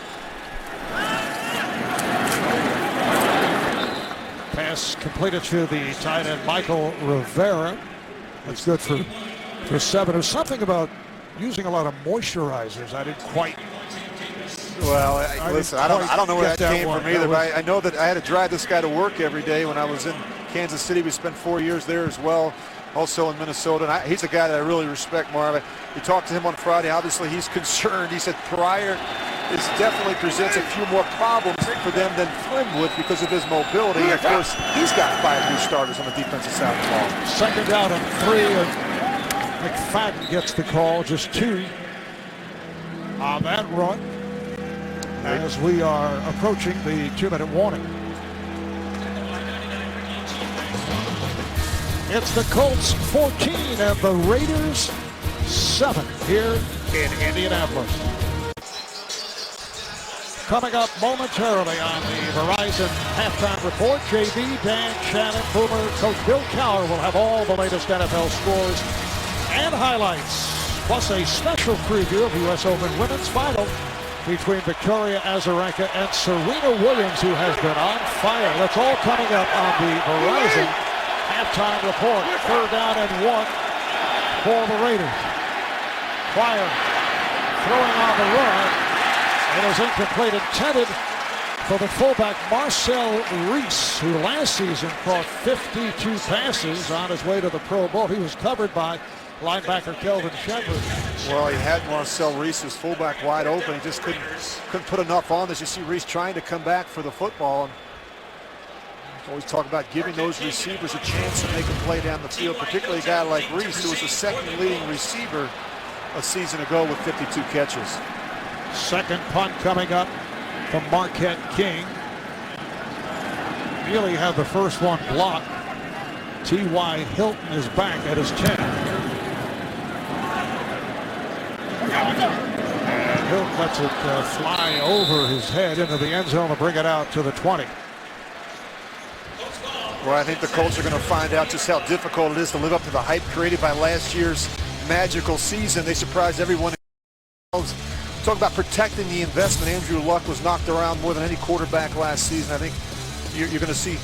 S1: Pass completed to the tight end Michael Rivera. That's good for 7. There's something about using a lot of moisturizers. I didn't quite.
S2: Well, listen, I don't know where that came from either, but I know that I had to drive this guy to work every day when I was in Kansas City. We spent 4 years there as well, also in Minnesota. And he's a guy that I really respect, Marv. We talked to him on Friday. Obviously, he's concerned. He said Pryor definitely presents a few more problems for them than Flynn would because of his mobility. Of course, he's got 5 new starters on the defensive side of the ball.
S1: 2nd down and 3, and McFadden gets the call. Just 2 on that run as we are approaching the 2-minute warning. It's the Colts 14 and the Raiders 7 here in Indianapolis. Coming up momentarily on the Verizon Halftime Report, JB, Dan, Shannon, Boomer, Coach Bill Cowher will have all the latest NFL scores and highlights, plus a special preview of U.S. Open Women's Final between Victoria Azarenka and Serena Williams, who has been on fire. That's all coming up on the Verizon Halftime Report. 3rd down and 1 for the Raiders. Pryor throwing on the run. It is incomplete, intended for the fullback Marcel Reese, who last season caught 52 passes on his way to the Pro Bowl. He was covered by linebacker Kelvin Shepard.
S2: Well, he had Marcel Reese, his fullback, wide open. He just couldn't put enough on this. You see Reese trying to come back for the football. And always talk about giving those receivers a chance to make a play down the field, particularly a guy like Reese, who was the 2nd leading receiver a season ago with 52 catches.
S1: Second punt coming up from Marquette King. Nearly had the first one blocked. T.Y. Hilton is back at his 10. And Hilton lets it fly over his head into the end zone to bring it out to the 20.
S2: Well, I think the Colts are going to find out just how difficult it is to live up to the hype created by last year's magical season. They surprised everyone. Talk about protecting the investment. Andrew Luck was knocked around more than any quarterback last season. I think you're going to see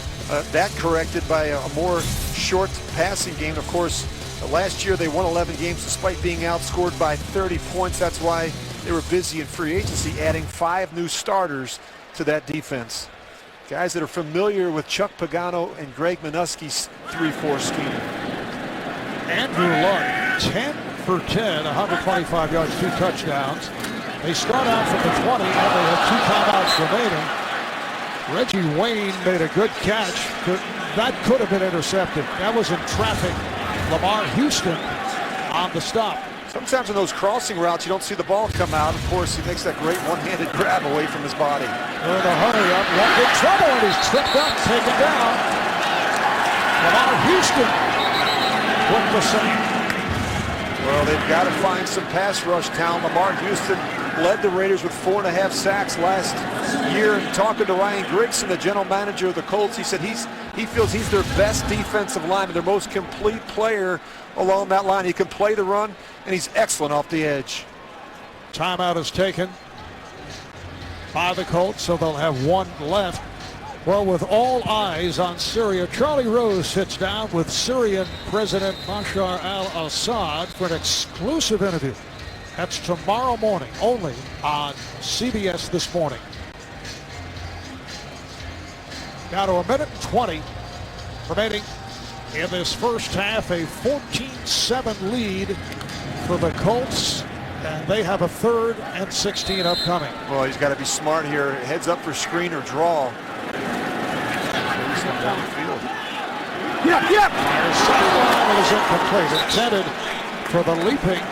S2: that corrected by a more short passing game. Of course, last year they won 11 games despite being outscored by 30 points. That's why they were busy in free agency, adding 5 new starters to that defense. Guys that are familiar with Chuck Pagano and Greg Minuski's 3-4 scheme.
S1: Andrew Luck, 10 for 10, 125 yards, 2 touchdowns. They start out from the 20, and they have 2 timeouts remaining. Reggie Wayne made a good catch. That could have been intercepted. That was in traffic. Lamar Houston on the stop.
S2: Sometimes in those crossing routes, you don't see the ball come out. Of course, he makes that great one-handed grab away from his body.
S1: They're in a hurry up. Luck in trouble, and he's tripped up, taken down. Lamar Houston with the same.
S2: Well, they've got to find some pass rush talent. Lamar Houston led the Raiders with 4.5 sacks last year. And talking to Ryan Grigson, the general manager of the Colts, he said he feels he's their best defensive lineman, their most complete player along that line. He can play the run, and he's excellent off the edge.
S1: Timeout is taken by the Colts, so they'll have 1 left. Well, with all eyes on Syria, Charlie Rose sits down with Syrian President Bashar al-Assad for an exclusive interview. That's tomorrow morning, only on CBS This Morning. Now to a minute and 20 remaining in this first half, a 14-7 lead for the Colts, and they have a 3rd and 16 upcoming.
S2: Well, he's got to be smart here. Heads up for screen or draw. Down the field.
S1: Yep. Sideline is incomplete. Intended for the leaping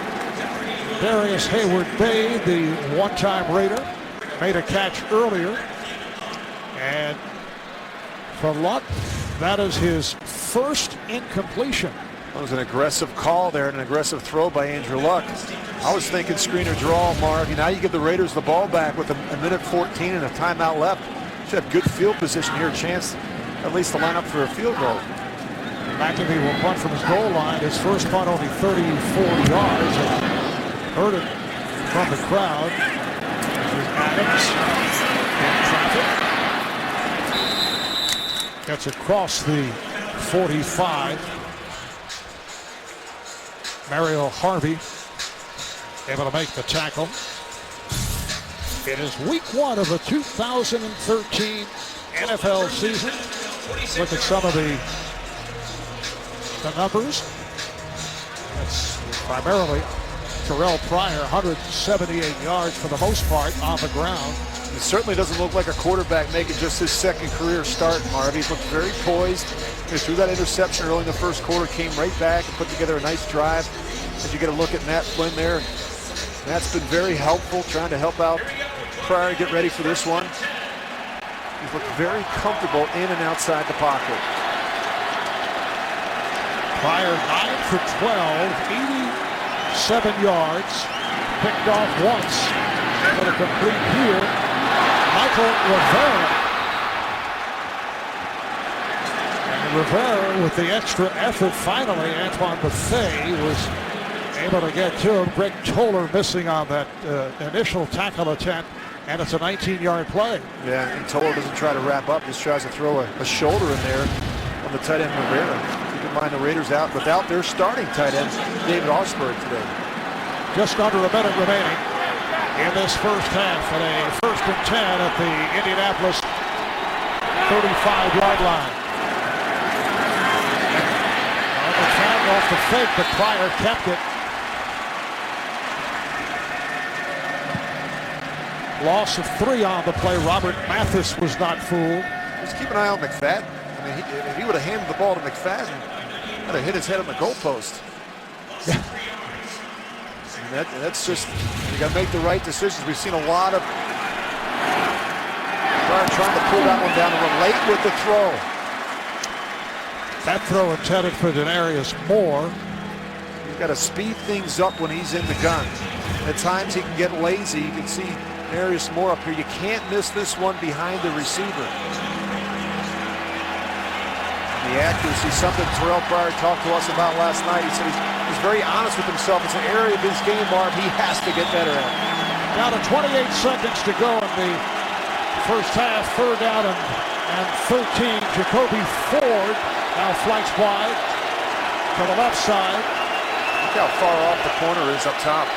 S1: Darius Hayward-Bay, the one-time Raider. Made a catch earlier. And for Luck, that is his first incompletion.
S2: That was an aggressive call there, and an aggressive throw by Andrew Luck. I was thinking screen or draw, Marv. Now you give the Raiders the ball back with a minute 14 and a timeout left. Should have good field position here, a chance at least to line up for a field goal.
S1: McAfee will punt from his goal line. His first punt only 34 yards. And heard it from the crowd. Here's Adams in traffic. Gets across the 45. Mario Harvey able to make the tackle. It is week 1 of the 2013 NFL season. Look at some of the numbers. That's primarily Terrell Pryor, 178 yards for the most part on the ground.
S2: It certainly doesn't look like a quarterback making just his second career start, Marv. He's looked very poised. He threw that interception early in the first quarter, came right back and put together a nice drive. As you get a look at Matt Flynn there, Matt's been very helpful, trying to help out Pryor get ready for this one. He's looked very comfortable in and outside the pocket.
S1: Pryor 9 for 12, 87 yards, picked off once. Going to complete here. Michael Rivera. And Rivera with the extra effort finally. Antoine Buffet was able to get to him. Greg Toller missing on that initial tackle attempt. And it's a 19-yard play.
S2: Yeah, and Toller doesn't try to wrap up, just tries to throw a shoulder in there on the tight end Rivera. Keep in mind the Raiders out without their starting tight end, David Osberg today.
S1: Just under a minute remaining in this first half, and a 1st and 10 at the Indianapolis 35-yard line. And the tag off the fake, but Pryor kept it. Loss of 3 on the play. Robert Mathis was not fooled.
S2: Just keep an eye on McFadden. I mean, if he would have handed the ball to McFadden, I'd have hit his head on the goalpost. That's just, you got to make the right decisions. We've seen a lot of trying to pull that one down and run late with the throw.
S1: That throw intended for Denarius Moore.
S2: You've got to speed things up when he's in the gun. At times he can get lazy. You can see Denarius Moore up here. You can't miss this one behind the receiver. The accuracy, something Terrell Pryor talked to us about last night. He said he's very honest with himself. It's an area of his game, Marv, he has to get better at.
S1: Down to 28 seconds to go in the first half. 3rd down and 13. Jacoby Ford now flanks wide to the left side.
S2: Look how far off the corner is up top.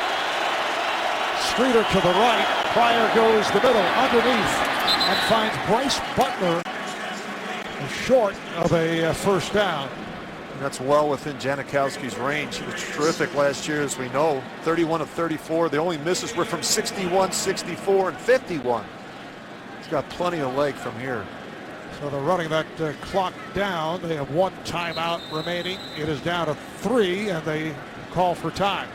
S1: Streeter to the right. Pryor goes the middle underneath and finds Bryce Butler short of a first down.
S2: And that's well within Janikowski's range. He was terrific last year, as we know. 31 of 34. The only misses were from 61, 64, and 51. He's got plenty of leg from here.
S1: So they're running that clock down. They have 1 timeout remaining. It is down to 3, and they call for time.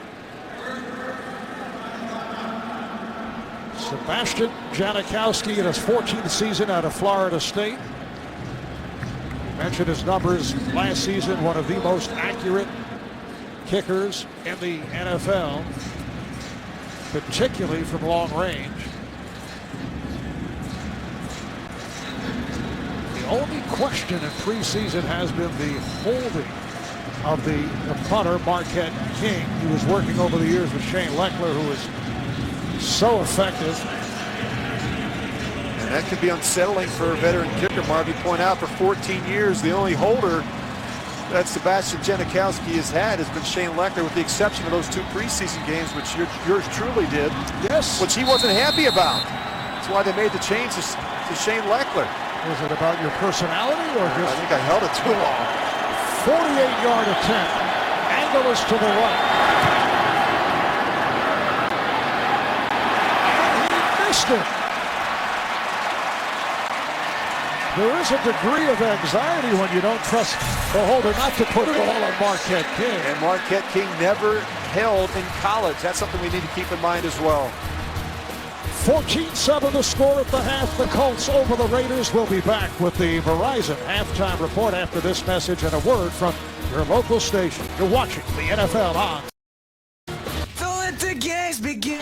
S1: Sebastian Janikowski in his 14th season out of Florida State. Mentioned his numbers last season, one of the most accurate kickers in the NFL, particularly from long range. The only question in preseason has been the holding of the punter, Marquette King. He was working over the years with Shane Leckler, who was so effective.
S2: That could be unsettling for a veteran kicker. Marv, you point out for 14 years, the only holder that Sebastian Janikowski has had has been Shane Leckler, with the exception of those 2 preseason games, which yours truly did.
S1: Yes.
S2: Which he wasn't happy about. That's why they made the change to Shane Leckler.
S1: Was it about your personality or just?
S2: I think I held it too long.
S1: 48-yard attempt. Angle is to the right. He missed it. There is a degree of anxiety when you don't trust the holder not to put it all on Marquette King.
S2: And Marquette King never held in college. That's something we need to keep in mind as well.
S1: 14-7 the score at the half. The Colts over the Raiders. Will be back with the Verizon halftime report after this message and a word from your local station. You're watching the NFL on.
S12: Don't let the games begin.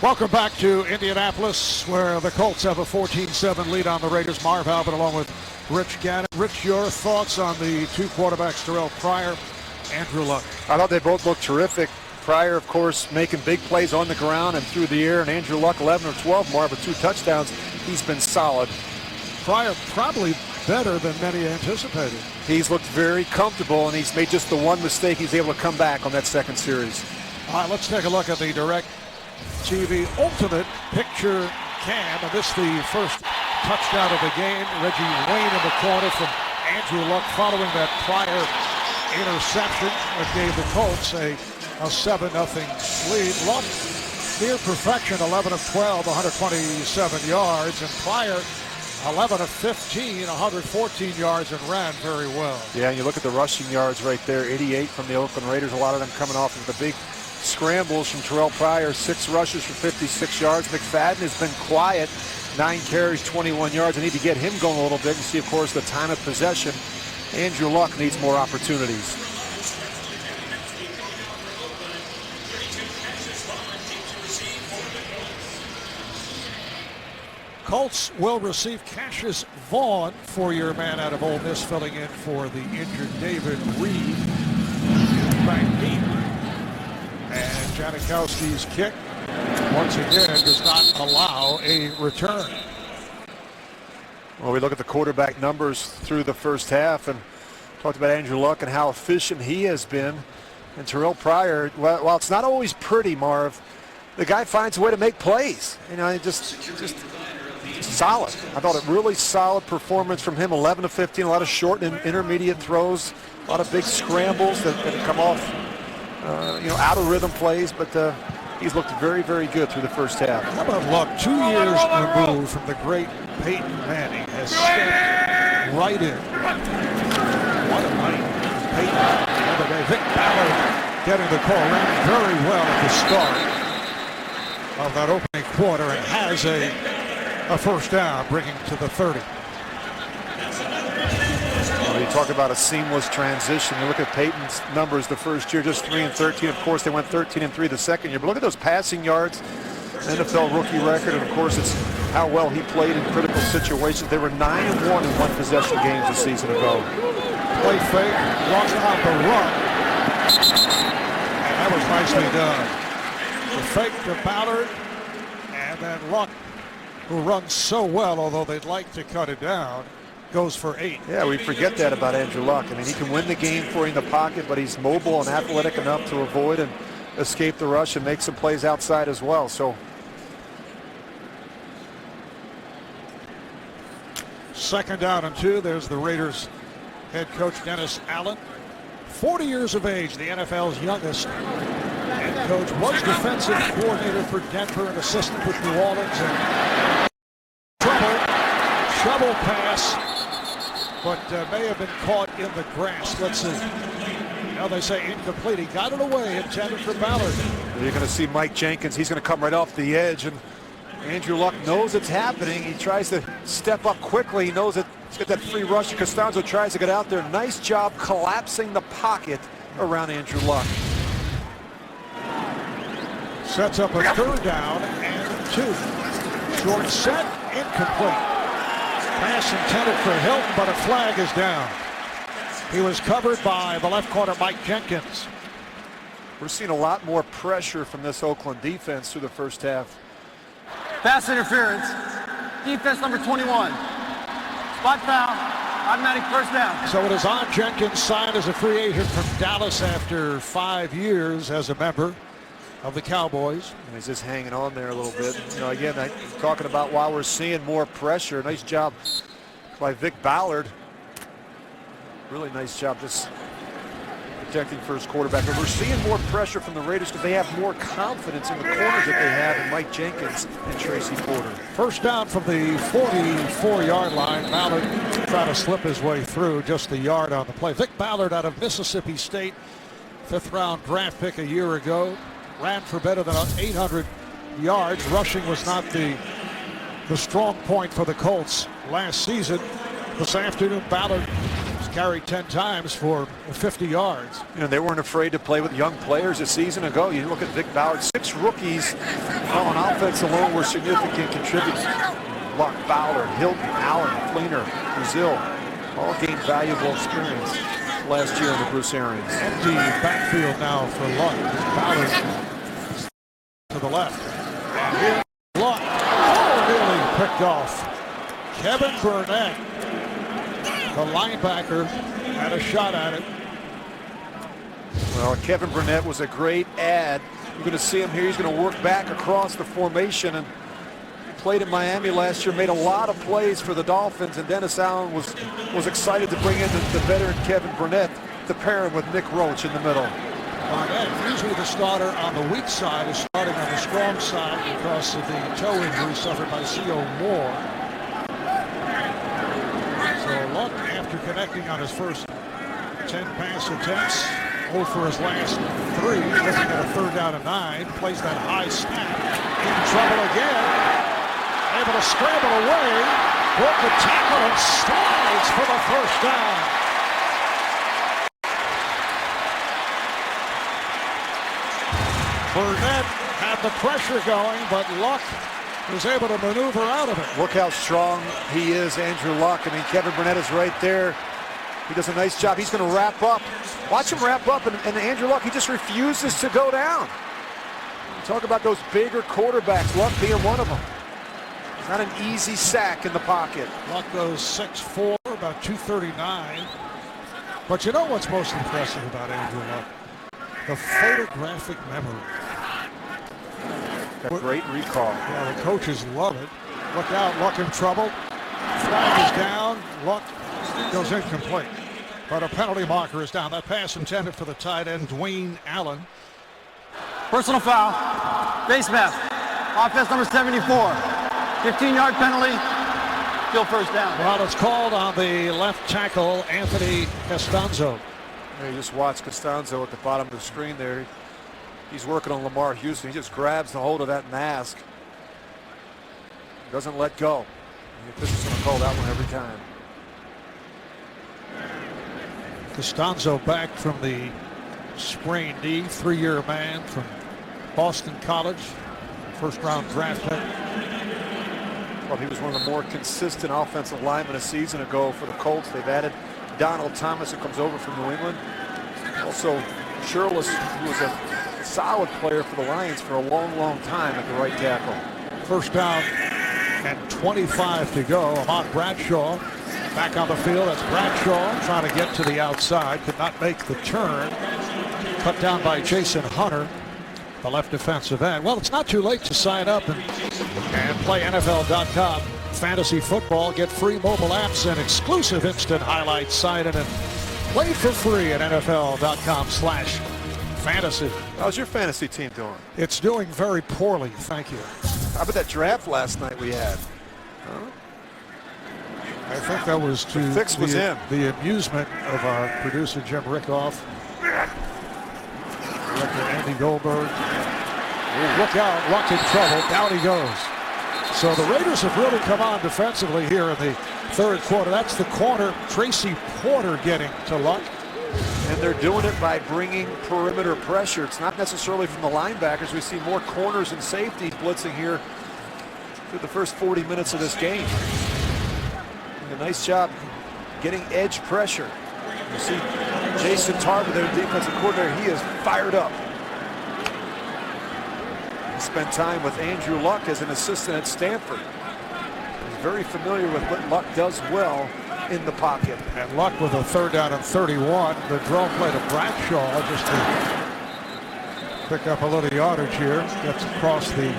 S1: Welcome back to Indianapolis, where the Colts have a 14-7 lead on the Raiders. Marv Albert along with Rich Gannon. Rich, your thoughts on the 2 quarterbacks, Terrell Pryor, Andrew Luck?
S2: I thought they both looked terrific. Pryor, of course, making big plays on the ground and through the air, and Andrew Luck 11 or 12, Marv, with 2 touchdowns. He's been solid.
S1: Pryor probably better than many anticipated.
S2: He's looked very comfortable, and he's made just the one mistake. He's able to come back on that second series.
S1: All right, let's take a look at the direct TV Ultimate Picture Cam, and this is the first touchdown of the game. Reggie Wayne in the corner from Andrew Luck following that prior interception that gave the Colts a 7-0 lead. Luck near perfection, 11 of 12, 127 yards, and Pryor 11 of 15, 114 yards, and ran very well.
S2: Yeah, and you look at the rushing yards right there, 88 from the Oakland Raiders, a lot of them coming off of the big scrambles from Terrell Pryor. 6 rushes for 56 yards. McFadden has been quiet, 9 carries, 21 yards. I need to get him going a little bit and see, of course, the time of possession. Andrew Luck needs more opportunities.
S1: Colts will receive Cassius Vaughn, 4-year man out of Ole Miss, filling in for the injured David Reed. Back deep. And Janikowski's kick, once again, does not allow a return.
S2: Well, we look at the quarterback numbers through the first half and talked about Andrew Luck and how efficient he has been. And Terrell Pryor, while it's not always pretty, Marv, the guy finds a way to make plays. You know, just solid. I thought a really solid performance from him. 11 of 15, a lot of short and intermediate throws, a lot of big scrambles that come off out of rhythm plays, but he's looked very, very good through the first half.
S1: How about Luck? 2 years removed from the great Peyton Manning, has stepped right in. What a night. Peyton, the other day. Vic Ballard getting the call. Ran very well at the start of that opening quarter and has a first down, bringing to the 30.
S2: You talk about a seamless transition. You look at Peyton's numbers the first year, just 3 and 13. Of course, they went 13 and 3 the second year. But look at those passing yards, NFL rookie record, and of course, it's how well he played in critical situations. They were 9 and 1 in one possession games a season ago.
S1: Play fake, lost on the run, and that was nicely done. The fake to Ballard, and then Luck, who runs so well, although they'd like to cut it down, goes for 8.
S2: Yeah, we forget that about Andrew Luck. I mean, he can win the game for you in the pocket, but he's mobile and athletic enough to avoid and escape the rush and make some plays outside as well. So,
S1: second down and 2. There's the Raiders head coach Dennis Allen, 40 years of age, the NFL's youngest head coach. Was defensive coordinator for Denver and assistant with New Orleans. And shovel pass, but may have been caught in the grass. Let's see. Now they say incomplete. He got it away, intended for Ballard.
S2: You're going to see Mike Jenkins. He's going to come right off the edge, and Andrew Luck knows it's happening. He tries to step up quickly. He knows that he's got that free rush. Costanzo tries to get out there. Nice job collapsing the pocket around Andrew Luck.
S1: Sets up a third down and 2. Short set, incomplete. Pass intended for Hilton, but a flag is down. He was covered by the left corner, Mike Jenkins.
S2: We're seeing a lot more pressure from this Oakland defense through the first half.
S3: Pass interference. Defense number 21. Spot foul. Automatic first down.
S1: So it is on. Jenkins signed as a free agent from Dallas after 5 years as a member of the Cowboys.
S2: And he's just hanging on there a little bit. Again, talking about why we're seeing more pressure. Nice job by Vic Ballard. Really nice job just protecting first quarterback. But we're seeing more pressure from the Raiders because they have more confidence in the corners that they have in Mike Jenkins and Tracy Porter.
S1: First down from the 44-yard line. Ballard trying to slip his way through, just a yard on the play. Vic Ballard out of Mississippi State, 5th-round draft pick a year ago. Ran for better than 800 yards. Rushing was not the strong point for the Colts last season. This afternoon, Ballard was carried 10 times for 50 yards.
S2: And they weren't afraid to play with young players a season ago. You look at Vic Ballard, 6 rookies on offense alone were significant contributors. Luck, Ballard, Hilton, Allen, Fleener, Brazil, all gained valuable experience last year in the Bruce Arians.
S1: Empty backfield now for Luck. Ballard to the left. And here, Luck. Nearly picked off. Kevin Burnett, the linebacker, had a shot at it.
S2: Well, Kevin Burnett was a great add. You're going to see him here. He's going to work back across the formation, and played in Miami last year, made a lot of plays for the Dolphins, and Dennis Allen was excited to bring in the veteran Kevin Burnett to pair him with Nick Roach in the middle.
S1: Burnett, usually the starter on the weak side, is starting on the strong side because of the toe injury suffered by C.O. Moore. So Luck, after connecting on his first 10 pass attempts, 0 for his last 3, looking at a 3rd down and 9, plays that high snap, in trouble again, able to scramble away, broke the tackle and slides for the first down. Burnett had the pressure going, but Luck was able to maneuver out of it.
S2: Look how strong he is, Andrew Luck. I mean, Kevin Burnett is right there. He does a nice job. He's going to wrap up. Watch him wrap up, and Andrew Luck, he just refuses to go down. Talk about those bigger quarterbacks, Luck being one of them. It's not an easy sack in the pocket.
S1: Luck goes 6'4", about 239. But you know what's most impressive about Andrew Luck? The photographic memory.
S2: Got great recall.
S1: Yeah, the coaches love it. Look out, Luck in trouble. Flag is down. Luck goes incomplete. But a penalty marker is down. That pass intended for the tight end, Dwayne Allen.
S3: Personal foul. Base pass. Offense number 74. 15-yard penalty. Still first down.
S1: Well, it's called on the left tackle, Anthony Costanzo.
S2: You just watch Costanzo at the bottom of the screen there. He's working on Lamar Houston. He just grabs the hold of that mask. Doesn't let go. The official's going to call that one every time.
S1: Costanzo back from the sprained knee, 3-year man from Boston College, first-round draft pick.
S2: Well, he was one of the more consistent offensive linemen a season ago for the Colts. They've added Donald Thomas, who comes over from New England. Also, Shirless, who was a solid player for the Lions for a long, long time at the right tackle.
S1: First down and 25 to go. Ahmad Bradshaw back on the field. That's Bradshaw trying to get to the outside. Could not make the turn. Cut down by Jason Hunter, the left defensive end. Well, it's not too late to sign up and play NFL.com fantasy football. Get free mobile apps and exclusive instant highlights. Sign in and play for free at NFL.com/fantasy.
S2: How's your fantasy team doing?
S1: It's doing very poorly, thank you.
S2: How about that draft last night we had?
S1: I think that was to the amusement of our producer Jim Rickoff, director Andy Goldberg. Look out, Luck in trouble. Down he goes. So the Raiders have really come on defensively here in the third quarter. That's the corner, Tracy Porter, getting to Luck.
S2: And they're doing it by bringing perimeter pressure. It's not necessarily from the linebackers. We see more corners and safeties blitzing here through the first 40 minutes of this game. And a nice job getting edge pressure. You see Jason Tarver, their defensive coordinator, he is fired up. He spent time with Andrew Luck as an assistant at Stanford. He's very familiar with what Luck does well in the pocket.
S1: And Luck with a third down and 31. The draw play to Bradshaw just to pick up a little yardage here. Gets across the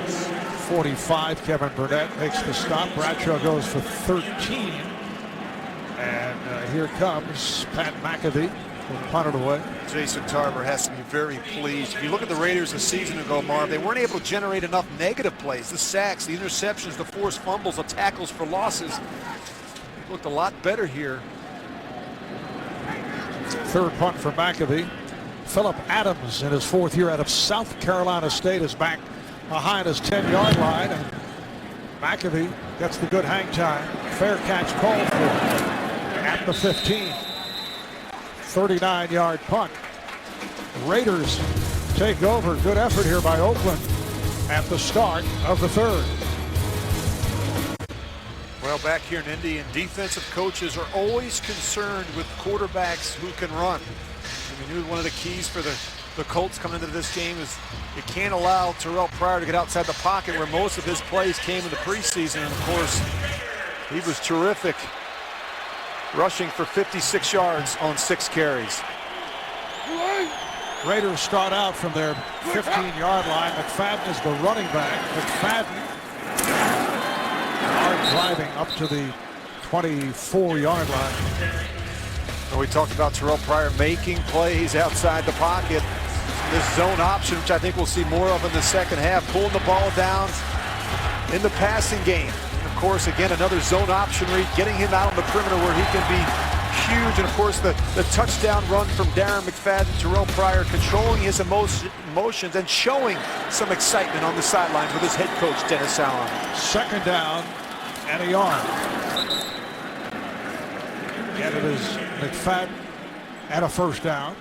S1: 45. Kevin Burnett makes the stop. Bradshaw goes for 13. And here comes Pat McAfee. Punt it away.
S2: Jason Tarver has to be very pleased. If you look at the Raiders a season ago, Marv, they weren't able to generate enough negative plays. The sacks, the interceptions, the forced fumbles, the tackles for losses. They looked a lot better here.
S1: Third punt for McAfee. Phillip Adams in his 4th year out of South Carolina State is back behind his 10-yard line. And McAfee gets the good hang time. Fair catch called for at the 15. 39-yard punt. Raiders take over. Good effort here by Oakland at the start of the third.
S2: Well, back here in Indy, and defensive coaches are always concerned with quarterbacks who can run. And we knew one of the keys for the Colts coming into this game is you can't allow Terrell Pryor to get outside the pocket where most of his plays came in the preseason. And of course, he was terrific, rushing for 56 yards on 6 carries.
S1: Raiders start out from their 15-yard line. McFadden is the running back. McFadden driving up to the 24-yard line.
S2: And we talked about Terrell Pryor making plays outside the pocket. This zone option, which I think we'll see more of in the second half, pulling the ball down in the passing game. Of course, again, another zone option read, getting him out on the perimeter where he can be huge. And of course, the touchdown run from Darren McFadden, Terrell Pryor controlling his emotions and showing some excitement on the sidelines with his head coach, Dennis Allen.
S1: Second down and a yard. And it is McFadden at a first down.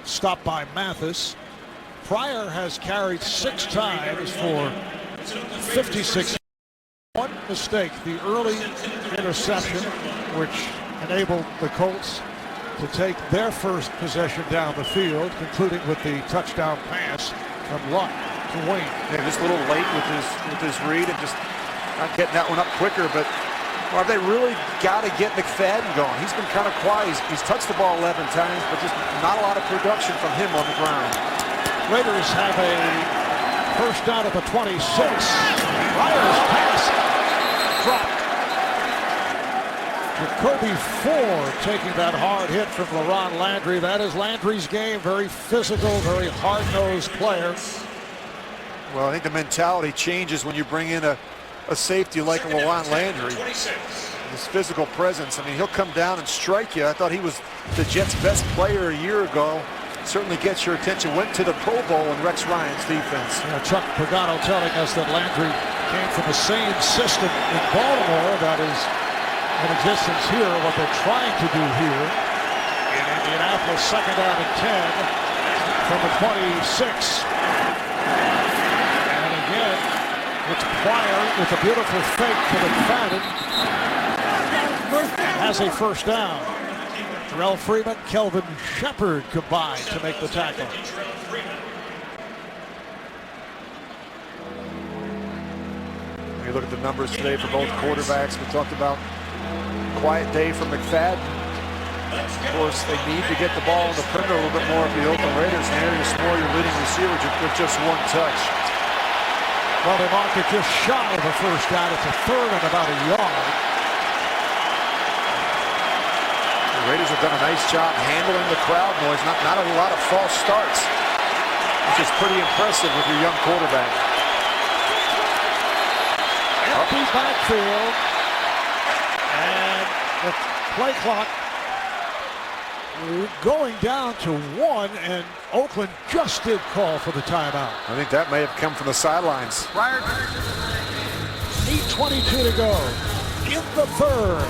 S1: Stopped by Mathis. Pryor has carried 6 times for 56. One mistake, the early interception, which enabled the Colts to take their first possession down the field, concluding with the touchdown pass from Luck to Wayne.
S2: Yeah, just a little late with his read and just not getting that one up quicker, but they really got to get McFadden going. He's been kind of quiet. He's touched the ball 11 times, but just not a lot of production from him on the ground.
S1: Raiders have a first down at the 26. Pryor's pass dropped. Jacoby Ford taking that hard hit from LaRon Landry. That is Landry's game. Very physical, very hard-nosed player.
S2: Well, I think the mentality changes when you bring in a safety like LaRon Landry. His physical presence, I mean, he'll come down and strike you. I thought he was the Jets' best player a year ago. Certainly gets your attention. Went to the Pro Bowl in Rex Ryan's defense.
S1: Chuck Pagano telling us that Landry came from the same system in Baltimore that is in existence here, what they're trying to do here in Indianapolis. 2nd down and 10 from the 26. And again, it's Pryor with a beautiful fake to McFadden. Has a first down. Terrell Freeman, Kelvin Shepard combined to make the tackle.
S2: You look at the numbers today for both quarterbacks. We talked about quiet day for McFadden. Of course, they need to get the ball on the perimeter a little bit more for the Oakland Raiders. And Arius Moore, your leading receiver, with just one touch.
S1: Well, they mark it just shy of a first down. It's a 3rd and about a yard.
S2: The Raiders have done a nice job handling the crowd noise. Not a lot of false starts, which is pretty impressive with your young quarterback.
S1: Empty backfield. And the play clock going down to 1, and Oakland just did call for the timeout.
S2: I think that may have come from the sidelines.
S1: 8:22 to go in the 3rd.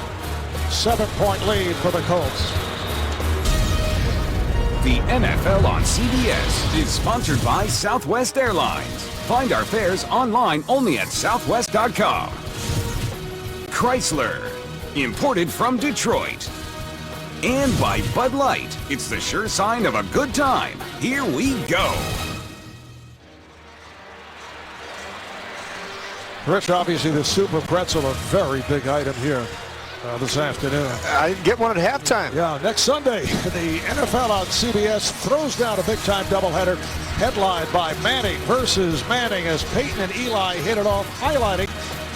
S1: 7-point lead for the Colts.
S4: The NFL on CBS is sponsored by Southwest Airlines. Find our fares online only at southwest.com. Chrysler, imported from Detroit. And by Bud Light, it's the sure sign of a good time. Here we go.
S1: Rich, obviously the Super Pretzel, a very big item here this afternoon.
S2: I didn't get one at halftime.
S1: Yeah, next Sunday, the NFL on CBS throws down a big-time doubleheader headlined by Manning versus Manning as Peyton and Eli hit it off, highlighting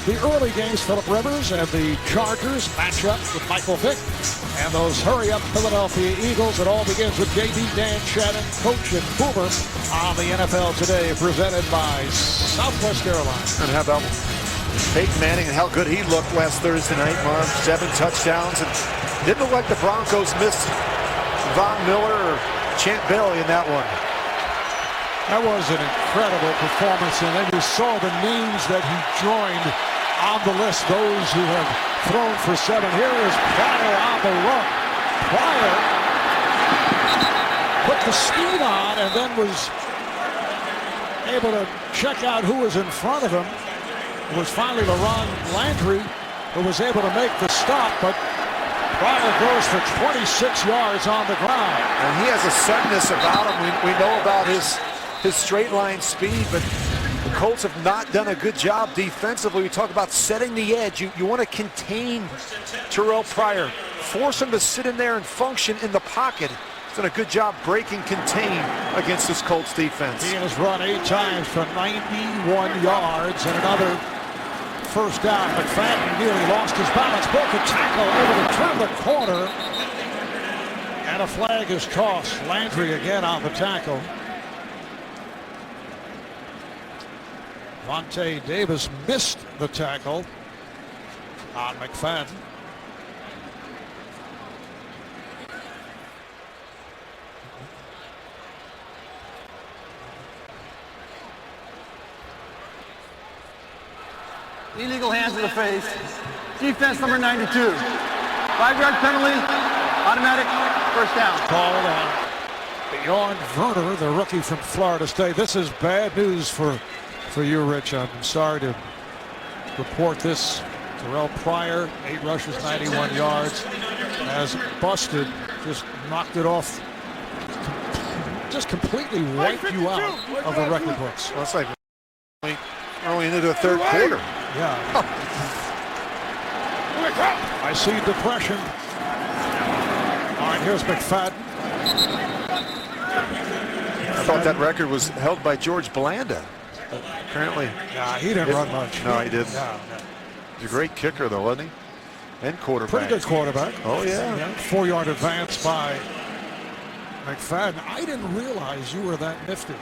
S1: the early games. Phillip Rivers and the Chargers match up with Michael Vick and those hurry-up Philadelphia Eagles. It all begins with J.D. Dan Shannon, coach and Boomer on the NFL Today, presented by Southwest Airlines.
S2: And how about Peyton Manning and how good he looked last Thursday night, Marv? 7 touchdowns, and didn't look like the Broncos missed Von Miller or Champ Bailey in that one.
S1: That was an incredible performance, and then you saw the names that he joined on the list, those who have thrown for 7. Here is Pryor on the run. Pryor put the speed on and then was able to check out who was in front of him. It was finally LaRon Landry who was able to make the stop, but Pryor goes for 26 yards on the ground.
S2: And he has a suddenness about him. We know about his straight line speed, but the Colts have not done a good job defensively. We talk about setting the edge. You want to contain Terrell Pryor, force him to sit in there and function in the pocket. He's done a good job breaking contain against this Colts defense.
S1: He has run 8 times for 91 yards and another first down. McFadden nearly lost his balance, broke a tackle over the turn of the corner, and a flag is tossed. Landry again on the tackle. Vontae Davis missed the tackle on McFadden.
S3: Illegal hands to the face. Defense number 92. 5-yard penalty. Automatic first down.
S1: Called on Bjorn Werner, the rookie from Florida State. This is bad news for you, Rich. I'm sorry to report this. Terrell Pryor, 8 rushes, 91 yards, has busted, just knocked it off, just completely wiped you out of the record books.
S2: Well, it's like only into the 3rd quarter.
S1: Yeah. I see depression. All right, here's McFadden.
S2: I thought that record was held by George Blanda. Apparently.
S1: Nah, he didn't run much.
S2: No, he didn't.
S1: No.
S2: He's a great kicker, though, wasn't he? And quarterback.
S1: Pretty good quarterback.
S2: Oh, yeah.
S1: 4-yard advance by McFadden. I didn't realize you were that nifty.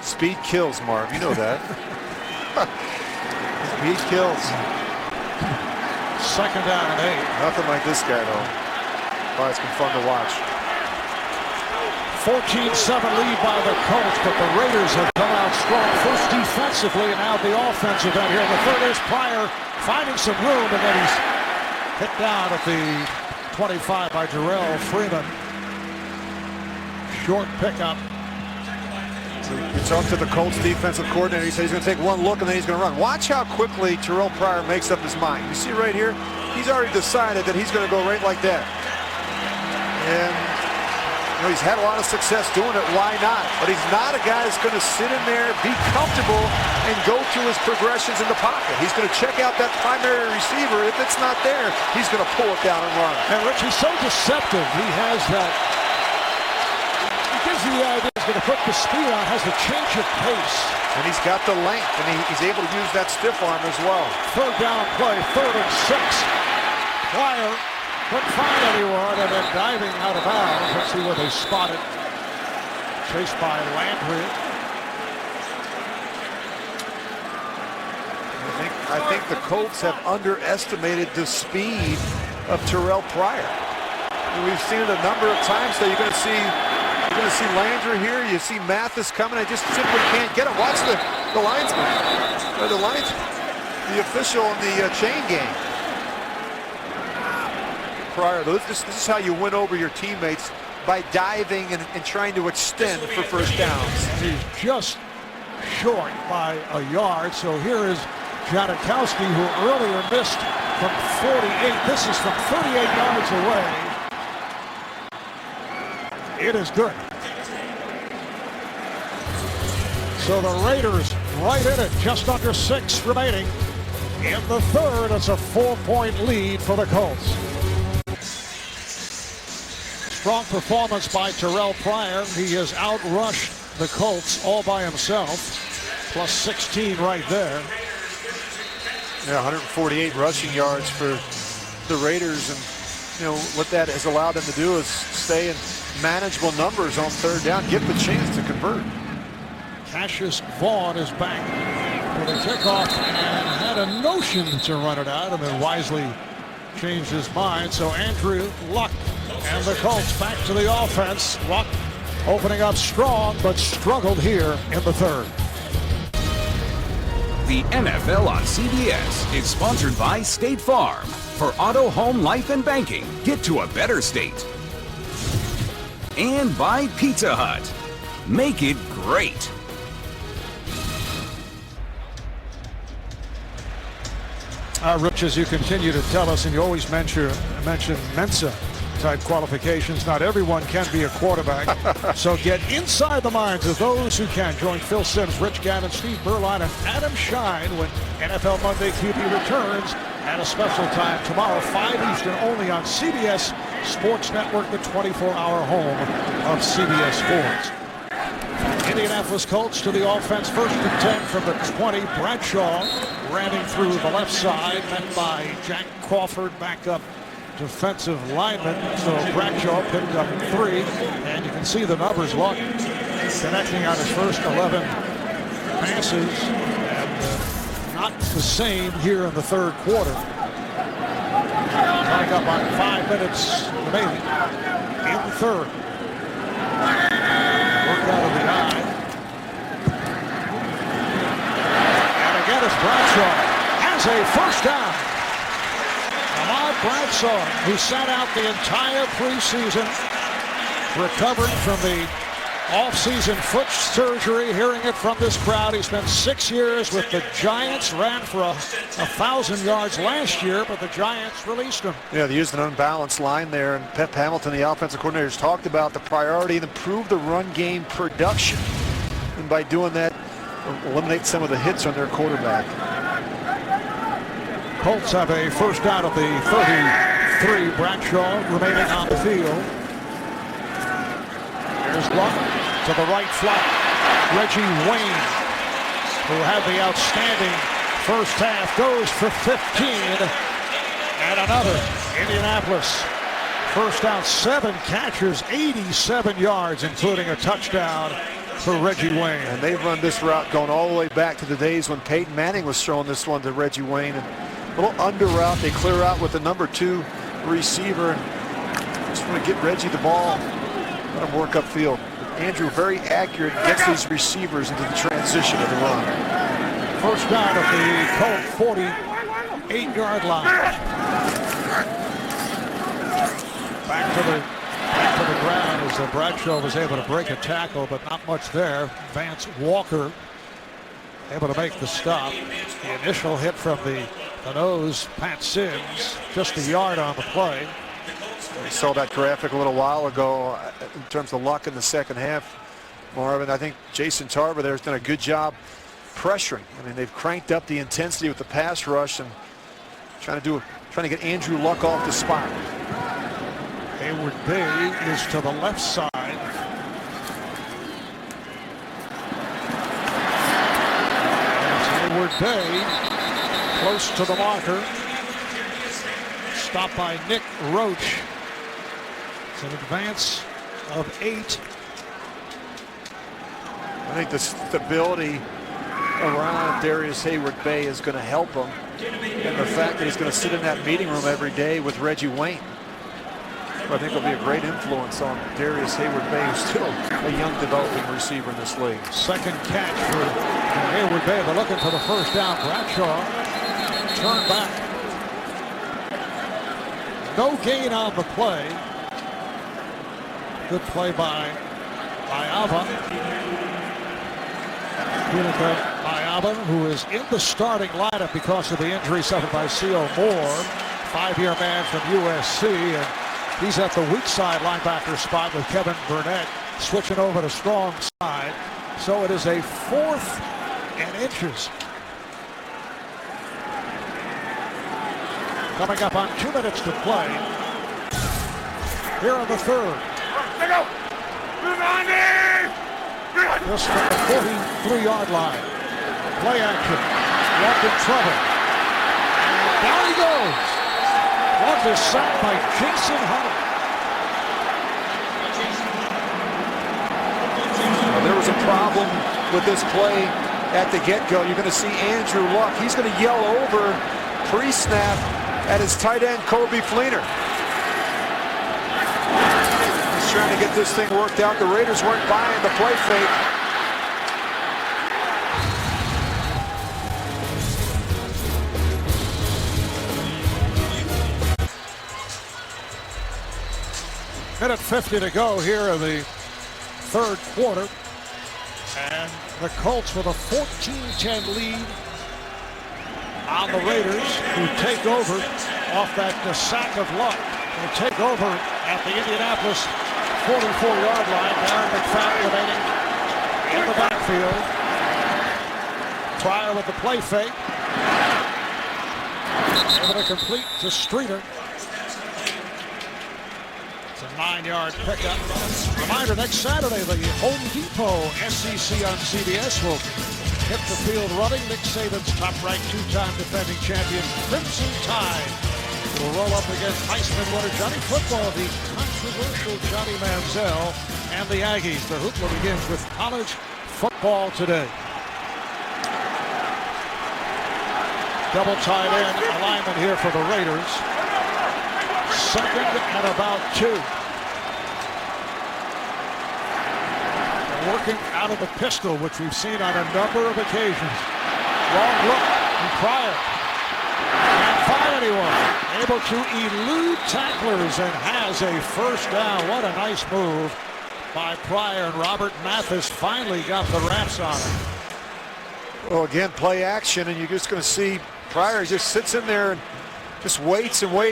S2: Speed kills, Marv. You know that. Speed kills.
S1: 2nd down and 8.
S2: Nothing like this guy, though. Oh, it's been fun to watch.
S1: 14-7 lead by the Colts, but the Raiders have come out strong. First defensively, and now the offensive end here. The third is Pryor finding some room, and then he's hit down at the 25 by Jarrell Freeman. Short pickup.
S2: You talk to the Colts defensive coordinator. He said he's going to take one look and then he's going to run. Watch how quickly Terrell Pryor makes up his mind. You see right here, he's already decided that he's going to go right like that. And you know, he's had a lot of success doing it. Why not? But he's not a guy that's going to sit in there, be comfortable, and go through his progressions in the pocket. He's going to check out that primary receiver. If it's not there, he's going to pull it down and run.
S1: And Rich, he's so deceptive. He has that. Gives you the idea he's going to put the speed on, has the change of pace.
S2: And he's got the length, and he's able to use that stiff arm as well.
S1: 3rd down play, 3rd and 6. Pryor couldn't find anyone, and then diving out of bounds. Let's see where they spot it. Chased by Landry.
S2: I think the Colts have underestimated the speed of Terrell Pryor. And we've seen it a number of times. So you're going to see Landry here. You see Mathis coming. I just simply can't get him. Watch the linesman, or the official in the chain game. Pryor, this is how you win over your teammates, by diving and trying to extend for first downs.
S1: He's just short by a yard. So here is Janikowski, who earlier missed from 48. This is from 38 yards away. It is good. So the Raiders right in it, just under 6 remaining. In the third, it's a 4-point lead for the Colts. Strong performance by Terrell Pryor. He has outrushed the Colts all by himself. Plus 16 right there.
S2: Yeah, 148 rushing yards for the Raiders. And, you know, what that has allowed them to do is stay in manageable numbers on 3rd down, get the chance to convert.
S1: Cassius Vaughn is back for the kickoff and had a notion to run it out and then wisely changed his mind. So Andrew Luck and the Colts back to the offense. Luck opening up strong, but struggled here in the third.
S4: The NFL on CBS is sponsored by State Farm. For auto, home, life, and banking, get to a better state. And by Pizza Hut. Make it great.
S1: Rich, as you continue to tell us, and you always mention Mensa type qualifications, not everyone can be a quarterback. So get inside the minds of those who can. Join Phil Simms, Rich Gannon, Steve Berline, and Adam Shine when NFL Monday QB returns at a special time tomorrow, 5 Eastern, only on CBS Sports Network, the 24-hour home of CBS Sports. Indianapolis Colts to the offense, 1st and 10 from the 20. Bradshaw ramming through the left side, met by Jack Crawford, backup defensive lineman. So Bradshaw picked up 3, and you can see the numbers. Luck connecting on his first 11 passes, and not the same here in the third quarter. Coming up on 5 minutes remaining in the third. Work out of the eye. And again, it's Bradshaw has a first down. Ahmad Bradshaw, who sat out the entire preseason, recovering from the off-season foot surgery. Hearing it from this crowd, he spent 6 years with the Giants, ran for 1,000 yards last year, but the Giants released him.
S2: Yeah, they used an unbalanced line there, and Pep Hamilton, the offensive coordinator, has talked about the priority to improve the run game production, and by doing that, eliminate some of the hits on their quarterback.
S1: Colts have a first down at the 33. Bradshaw remaining on the field. There's Luck to the right flat. Reggie Wayne, who had the outstanding first half, goes for 15 And another. Indianapolis. First down, 7 catches, 87 yards, including a touchdown for Reggie Wayne.
S2: And they've run this route going all the way back to the days when Peyton Manning was throwing this one to Reggie Wayne. And a little under route. They clear out with the number 2 receiver. And just want to get Reggie the ball. Let him work upfield. Andrew very accurate, gets these receivers into the transition of the run.
S1: First down at the Colt 48-yard line. Back to the ground as Bradshaw was able to break a tackle, but not much there. Vance Walker able to make the stop. The initial hit from the nose, Pat Sims, just a yard on the play.
S2: We saw that graphic a little while ago in terms of luck in the second half, Marvin. I think Jason Tarver there has done a good job pressuring. I mean, they've cranked up the intensity with the pass rush and trying to get Andrew Luck off the spot.
S1: Hayward Bay is to the left side. As Hayward Bay close to the marker. Stopped by Nick Roach. It's an advance of 8.
S2: I think the stability around Darius Hayward Bay is going to help him. And the fact that he's going to sit in that meeting room every day with Reggie Wayne, I think will be a great influence on Darius Hayward Bay, who's still a young developing receiver in this league.
S1: Second catch for Hayward Bay. They're looking for the first down. Bradshaw turned back. No gain on the play. Good play by Ava. Ava, who is in the starting lineup because of the injury suffered by C.O. Moore, 5-year man from USC, and he's at the weak side linebacker spot with Kevin Burnett switching over to strong side. So it is a 4th and inches. Coming up on 2 minutes to play. Here in the third. Just from the 43-yard line. Play action. Luck in trouble. And down he goes. Luck is sacked by Jason Hunter.
S2: Well, there was a problem with this play at the get-go. You're going to see Andrew Luck. He's going to yell over pre-snap at his tight end, Kobe Fleener. He's trying to get this thing worked out. The Raiders weren't buying the play fake.
S1: Minute 50 to go here in the third quarter. And the Colts with a 14-10 lead on the Raiders, who take over off that sack of Luck. They take over at the Indianapolis 44-yard line. Darren McFadden remaining in the backfield. Pryor with the play fake. Able to complete to Streeter. It's a 9-yard pickup. Reminder, next Saturday, the Home Depot SEC on CBS will hit the field running. Nick Saban's top-ranked 2-time defending champion, Crimson Tide, will roll up against Heisman winner Johnny Football, the controversial Johnny Manziel, and the Aggies. The hoopla begins with college football today. Double tight end alignment here for the Raiders. Second and about 2. They're working out of the pistol, which we've seen on a number of occasions. Long look from Pryor. Can't find anyone. Able to elude tacklers and has a first down. What a nice move by Pryor, and Robert Mathis finally got the wraps on it.
S2: Well, again, play action, and you're just going to see Pryor just sits in there and just waits and waits.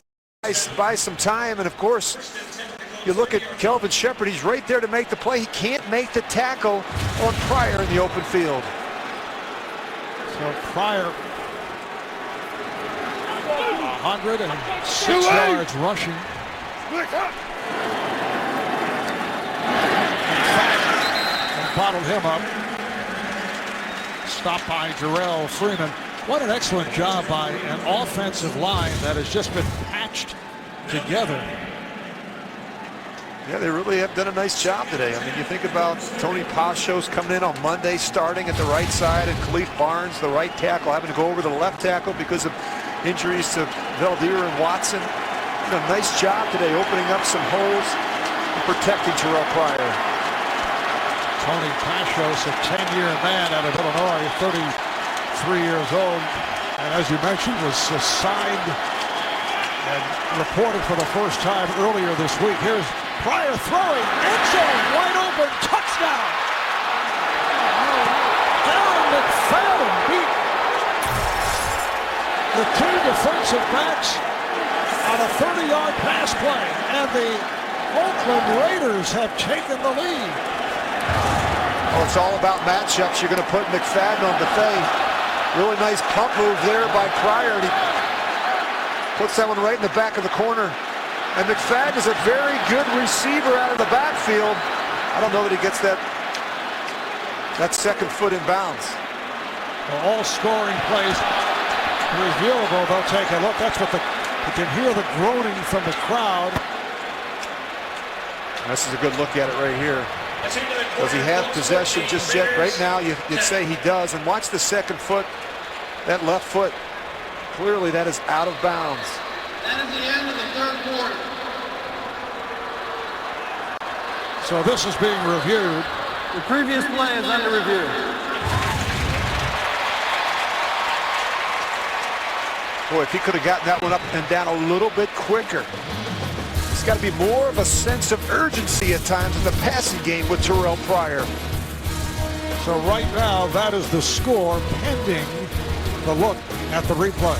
S2: Buy some time, and of course you look at Kelvin Shepherd. He's right there to make the play. He can't make the tackle on Pryor in the open field.
S1: So Pryor 106 yards rushing. And bottled him up. Stopped by Jarrell Freeman. What an excellent job by an offensive line that has just been patched together.
S2: Yeah, they really have done a nice job today. I mean, you think about Tony Pashos coming in on Monday, starting at the right side, and Khalif Barnes, the right tackle, having to go over to the left tackle because of injuries to Valdir and Watson. You know, nice job today, opening up some holes and protecting Terrell Pryor.
S1: Tony Pashos, a 10-year man out of Illinois, 33 years old, and as you mentioned, was signed and reported for the first time earlier this week. Here's Pryor throwing, end zone, wide open, touchdown! Darren McFadden beat the two defensive backs on a 30-yard pass play, and the Oakland Raiders have taken the lead.
S2: Oh, it's all about matchups. You're going to put McFadden on Buffet. Really nice pump move there by Pryor, and he puts that one right in the back of the corner. And McFadden is a very good receiver out of the backfield. I don't know that he gets that second foot in bounds.
S1: Well, all scoring plays reviewable. They'll take a look. That's what you can hear the groaning from the crowd.
S2: And this is a good look at it right here. Does he have possession just yet? Right now, you'd say he does. And watch the second foot, that left foot. Clearly, that is out of bounds.
S13: That is the end of the third quarter.
S1: So this is being reviewed.
S3: The previous play is under review.
S2: Boy, if he could have gotten that one up and down a little bit quicker. It's got to be more of a sense of urgency at times in the passing game with Terrell Pryor.
S1: So right now, that is the score pending the look at the replay.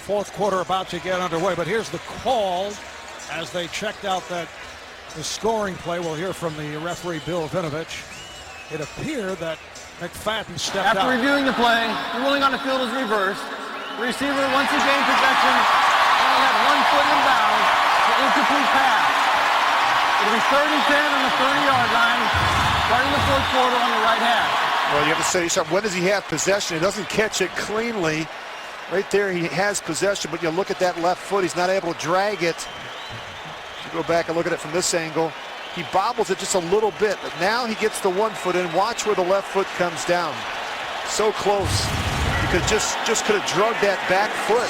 S1: Fourth quarter about to get underway, but here's the call as they checked out the scoring play. We'll hear from the referee, Bill Vinovich. It appeared that McFadden stepped out.
S3: After reviewing the play, the ruling on the field is reversed. The receiver, once he gained possession, only had 1 foot in bounds for incomplete pass. It'll be 3rd and 10 on the 30-yard line, starting the fourth quarter on the right half.
S2: Well, you have to say to yourself, when does he have possession? He doesn't catch it cleanly. Right there, he has possession, but you look at that left foot. He's not able to drag it. You go back and look at it from this angle. He bobbles it just a little bit, but now he gets the 1 foot in. Watch where the left foot comes down. So close. He could just could have drugged that back foot.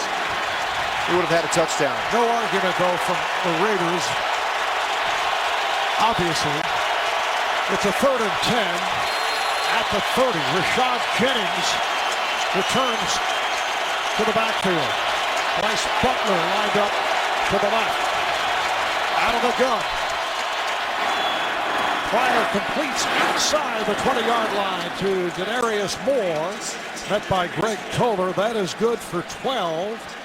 S2: He would have had a touchdown.
S1: No argument, though, from the Raiders. Obviously, it's a 3rd and 10 at the 30. Rashad Jennings returns to the backfield. Bryce Butler lined up to the left. Out of the gun. Pryor completes inside the 20-yard line to Denarius Moore. Met by Greg Toller. That is good for 12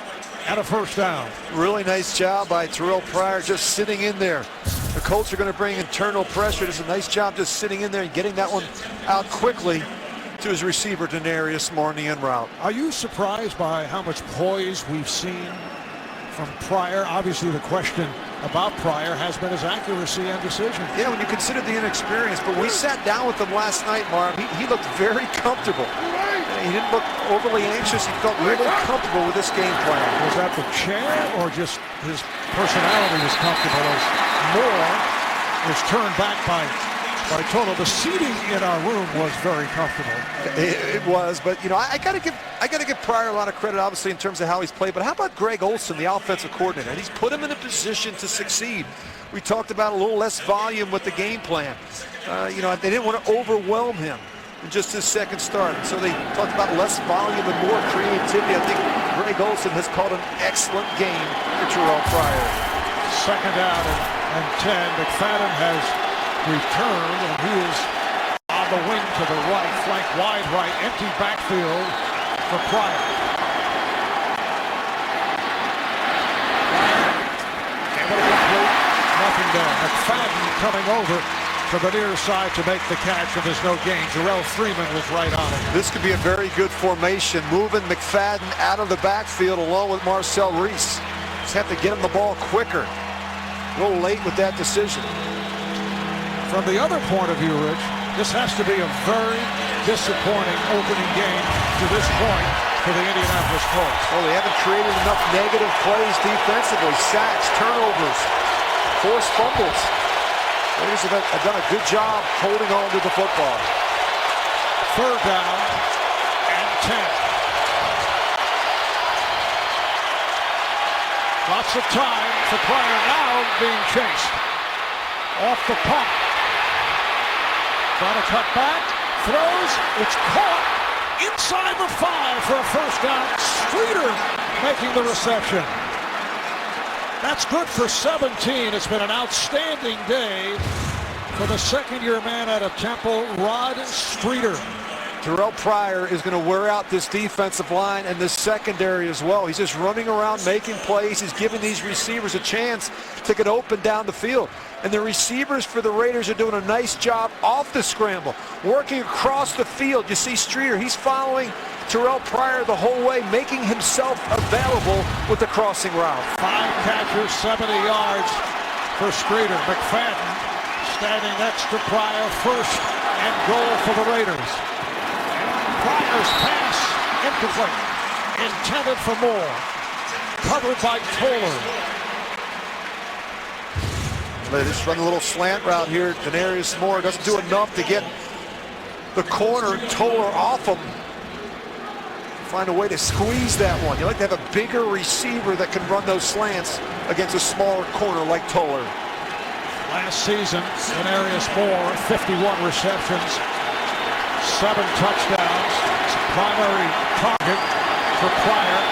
S1: and a first down.
S2: Really nice job by Terrell Pryor just sitting in there. The Colts are going to bring internal pressure. It's a nice job just sitting in there and getting that one out quickly to his receiver, Denarius Moore, in the end route.
S1: Are you surprised by how much poise we've seen from Pryor? Obviously, the question about Pryor has been his accuracy and decision.
S2: Yeah, when you consider the inexperience, but we sat down with him last night, Marv. He looked very comfortable. He didn't look overly anxious. He felt really comfortable with this game plan.
S1: Was that the chair or just his personality was comfortable as Moore was turned back by Total? The seating in our room was very comfortable.
S2: It was, but you know, I gotta give Pryor a lot of credit, obviously, in terms of how he's played. But how about Greg Olson, the offensive coordinator? And he's put him in a position to succeed. We talked about a little less volume with the game plan. You know, they didn't want to overwhelm him in just his second start. So they talked about less volume and more creativity. I think Greg Olson has called an excellent game for Terrell Pryor.
S1: Second down and 10. McFadden has returned, and he is on the wing to the right, flank wide right, empty backfield for Pryor. Able to complete, nothing there. McFadden coming over to the near side to make the catch, and there's no gain. Jarrell Freeman was right on it.
S2: This could be a very good formation, moving McFadden out of the backfield along with Marcel Reese. Just have to get him the ball quicker. A little late with that decision.
S1: From the other point of view, Rich, this has to be a very disappointing opening game to this point for the Indianapolis Colts.
S2: Well, they haven't created enough negative plays defensively. Sacks, turnovers, forced fumbles. Raiders have done a good job holding on to the football.
S1: 3rd down and 10. Lots of time for Pryor now being chased. Off the pump. Trying to cut back. Throws. It's caught. Inside the 5 for a 1st down. Streeter making the reception. That's good for 17. It's been an outstanding day for the 2nd-year man out of Temple, Rod Streeter.
S2: Terrell Pryor is going to wear out this defensive line and this secondary as well. He's just running around making plays. He's giving these receivers a chance to get open down the field. And the receivers for the Raiders are doing a nice job off the scramble, working across the field. You see Streeter, he's following Terrell Pryor the whole way, making himself available with the crossing route.
S1: 5 catches, 70 yards for Streeter. McFadden standing next to Pryor, 1st and goal for the Raiders. Pryor's pass incomplete, intended for Moore, covered by Toller.
S2: They just run a little slant route here. Denarius Moore doesn't do enough to get the corner Toller off him. Find a way to squeeze that one. You like to have a bigger receiver that can run those slants against a smaller corner like Toller.
S1: Last season, Denarius Moore, 51 receptions, 7 touchdowns. It's a primary target for Pryor.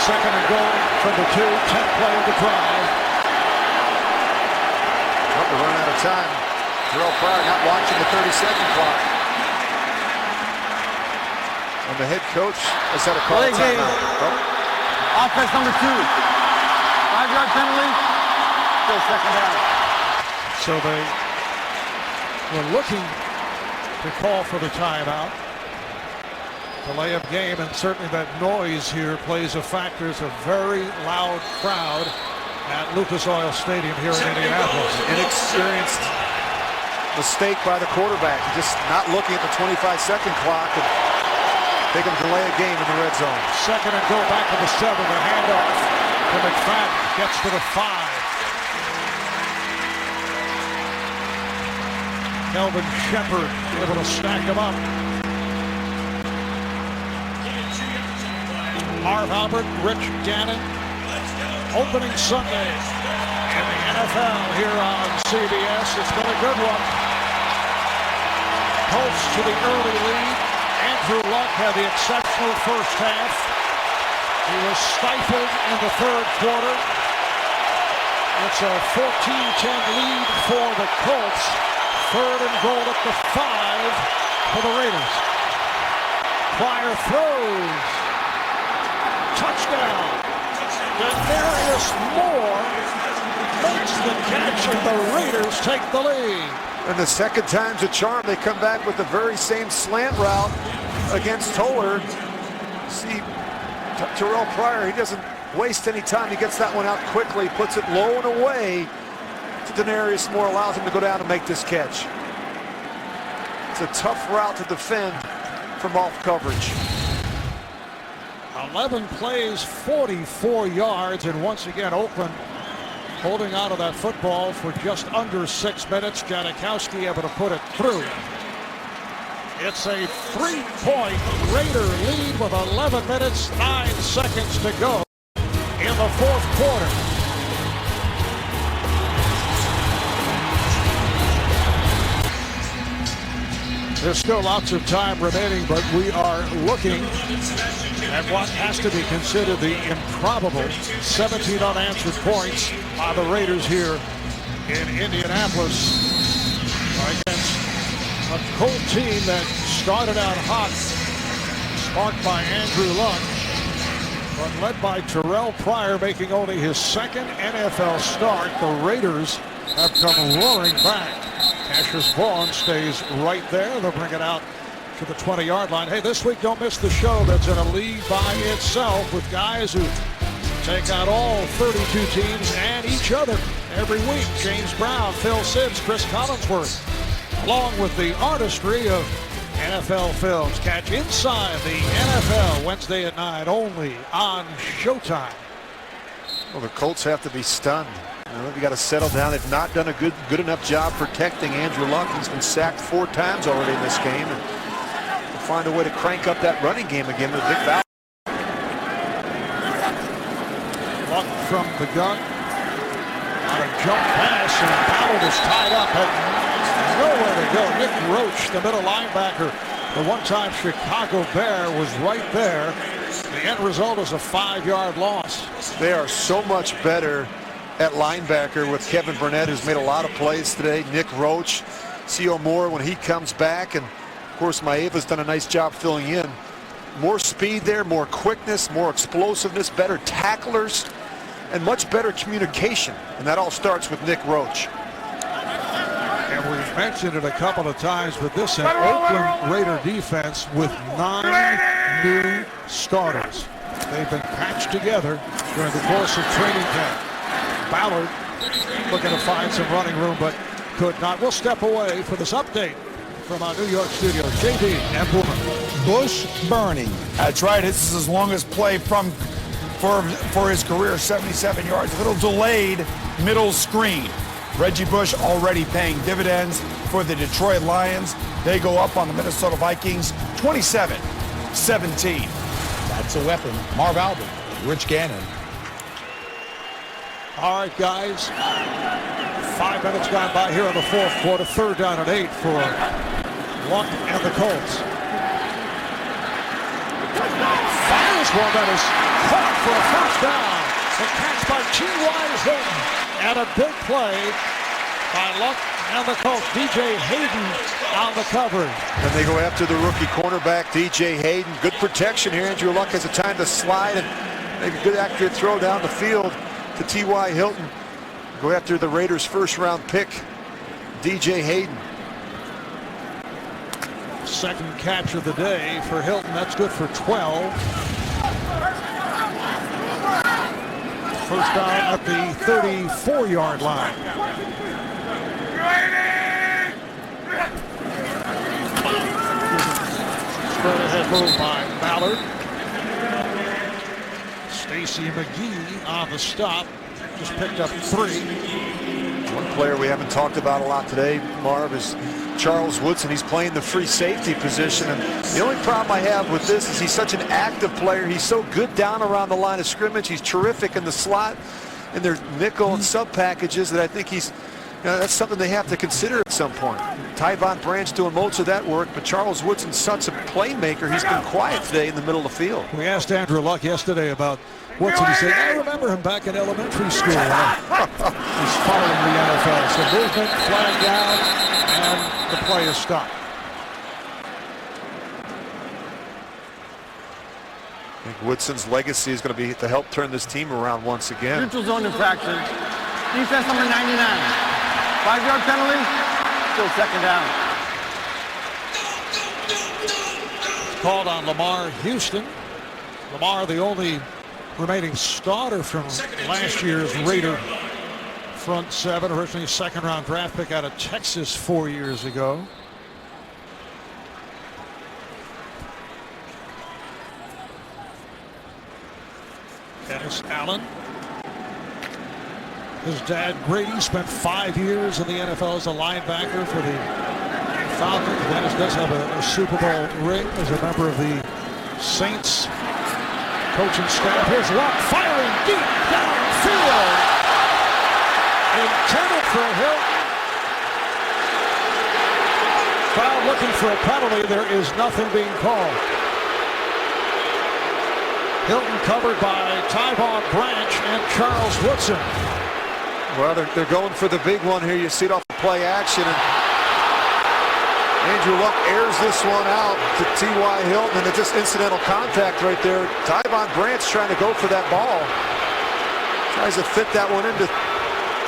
S1: 2nd and goal from the 2, 10th play of the drive.
S2: We're running out of time. Terrell Pryor not watching the 30-second clock. And the head coach has had a call timeout. Oh.
S3: Offense number 2. 5-yard penalty. Still 2nd down.
S1: So they were looking to call for the timeout. Delay of game, and certainly that noise here plays a factor. It's a very loud crowd at Lucas Oil Stadium here in Indianapolis.
S2: Inexperienced mistake by the quarterback. Just not looking at the 25-second clock and they can delay a game in the red zone.
S1: 2nd and goal back to the 7. The handoff to McFadden. Gets to the 5. Kelvin Shepard able to stack him up. Marv Albert, Rich Gannon. Opening Sunday in the NFL here on CBS. It's been a good one. Colts to the early lead. Andrew Luck had the exceptional 1st half. He was stifled in the 3rd quarter. It's a 14-10 lead for the Colts. 3rd and goal at the 5 for the Raiders. Pryor throws. Touchdown. Denarius Moore makes the catch and the Raiders take the lead.
S2: And the 2nd time's a charm. They come back with the very same slant route against Toller. See Terrell Pryor, he doesn't waste any time. He gets that one out quickly, puts it low and away to Denarius Moore, allows him to go down and make this catch. It's a tough route to defend from off coverage.
S1: 11 plays, 44 yards, and once again Oakland holding on to that football for just under 6 minutes. Janikowski able to put it through. It's a 3-point Raider lead with 11 minutes, 9 seconds to go in the 4th quarter. There's still lots of time remaining, but we are looking at what has to be considered the improbable 17 unanswered points by the Raiders here in Indianapolis against a Colt team that started out hot, sparked by Andrew Luck, but led by Terrell Pryor making only his 2nd NFL start. The Raiders have come roaring back. Cassius Vaughn stays right there. They'll bring it out to the 20-yard line. Hey, this week, don't miss the show that's in a league by itself with guys who take out all 32 teams and each other every week. James Brown, Phil Simms, Chris Collinsworth, along with the artistry of NFL Films. Catch Inside the NFL Wednesday at 9 only on Showtime.
S2: Well, the Colts have to be stunned. They've got to settle down. They've not done a good enough job protecting Andrew Luck. He's been sacked 4 times already in this game. And find a way to crank up that running game again with Vic Ballard.
S1: Luck from the gun on a jump pass, and Ballard is tied up. Had nowhere to go. Nick Roach, the middle linebacker, the one-time Chicago Bear, was right there. The end result is a 5-yard loss.
S2: They are so much better at linebacker with Kevin Burnett, who's made a lot of plays today. Nick Roach, C.O. Moore when he comes back, and of course Maeva's done a nice job filling in. More speed there, more quickness, more explosiveness, better tacklers, and much better communication. And that all starts with Nick Roach.
S1: And we've mentioned it a couple of times, but this is an Oakland Raider defense with 9 new starters. They've been patched together during the course of training camp. Ballard looking to find some running room, but could not. We'll step away for this update from our New York studios. JD and Boomer.
S6: Bush burning. That's right. This is his longest play for his career, 77 yards. A little delayed middle screen. Reggie Bush already paying dividends for the Detroit Lions. They go up on the Minnesota Vikings 27-17.
S5: That's a weapon. Marv Albert, Rich Gannon.
S1: All right, guys. 5 minutes gone by here in the fourth quarter. 3rd down and 8 for Luck and the Colts. Fires one that is caught for a first down. The catch by T.Y. Hilton. And a big play by Luck and the Colts. DJ Hayden on the coverage.
S2: And they go after the rookie cornerback, DJ Hayden. Good protection here. Andrew Luck has a time to slide and make a good accurate throw down the field to T.Y. Hilton. Go after the Raiders' first-round pick, DJ Hayden.
S1: Second catch of the day for Hilton. That's good for 12. First down at the 34-yard line. Straight ahead move by Ballard. Stacy McGee on the stop. Just picked up 3.
S2: One player we haven't talked about a lot today, Marv, is Charles Woodson. He's playing the free safety position, and the only problem I have with this is he's such an active player. He's so good down around the line of scrimmage. He's terrific in the slot in their nickel and sub packages that I think he's, that's something they have to consider at some point. Tyvon Branch doing most of that work, but Charles Woodson's such a playmaker. He's been quiet today in the middle of the field.
S1: We asked Andrew Luck yesterday about Woodson. He said, I remember him back in elementary school. He's following the NFL. So movement, flag down, and the play is stopped.
S2: I think Woodson's legacy is going to be to help turn this team around once again.
S3: Neutral zone infraction. Defense number 99. 5-yard penalty. Still 2nd down.
S1: Called on Lamar Houston. Lamar, the only remaining starter from last year's Raider front 7, originally a 2nd-round draft pick out of Texas 4 years ago. Dennis Allen. His dad, Grady, spent 5 years in the NFL as a linebacker for the Falcons. Dennis does have a Super Bowl ring as a member of the Saints coaching staff. Here's Luck firing deep downfield. Intended for Hilton. Crowd looking for a penalty. There is nothing being called. Hilton covered by Tyvon Branch and Charles Woodson.
S2: Well, they're going for the big one here. You see it off the play action, and Andrew Luck airs this one out to T.Y. Hilton, and it's just incidental contact right there. Tyvon Branch trying to go for that ball. Tries to fit that one into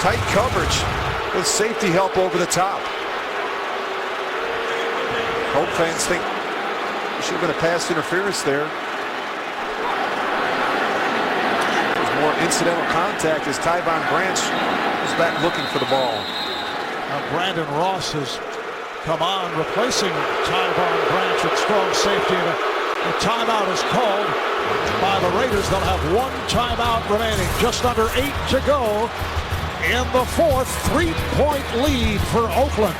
S2: tight coverage with safety help over the top. Hope fans think there should have been a pass interference there. There's more incidental contact as Tyvon Branch is back looking for the ball.
S1: Brandon Ross has come on, replacing Tyvon Branch at strong safety. And a timeout is called by the Raiders. They'll have one timeout remaining. Just under 8 to go in the fourth. 3-point lead for Oakland.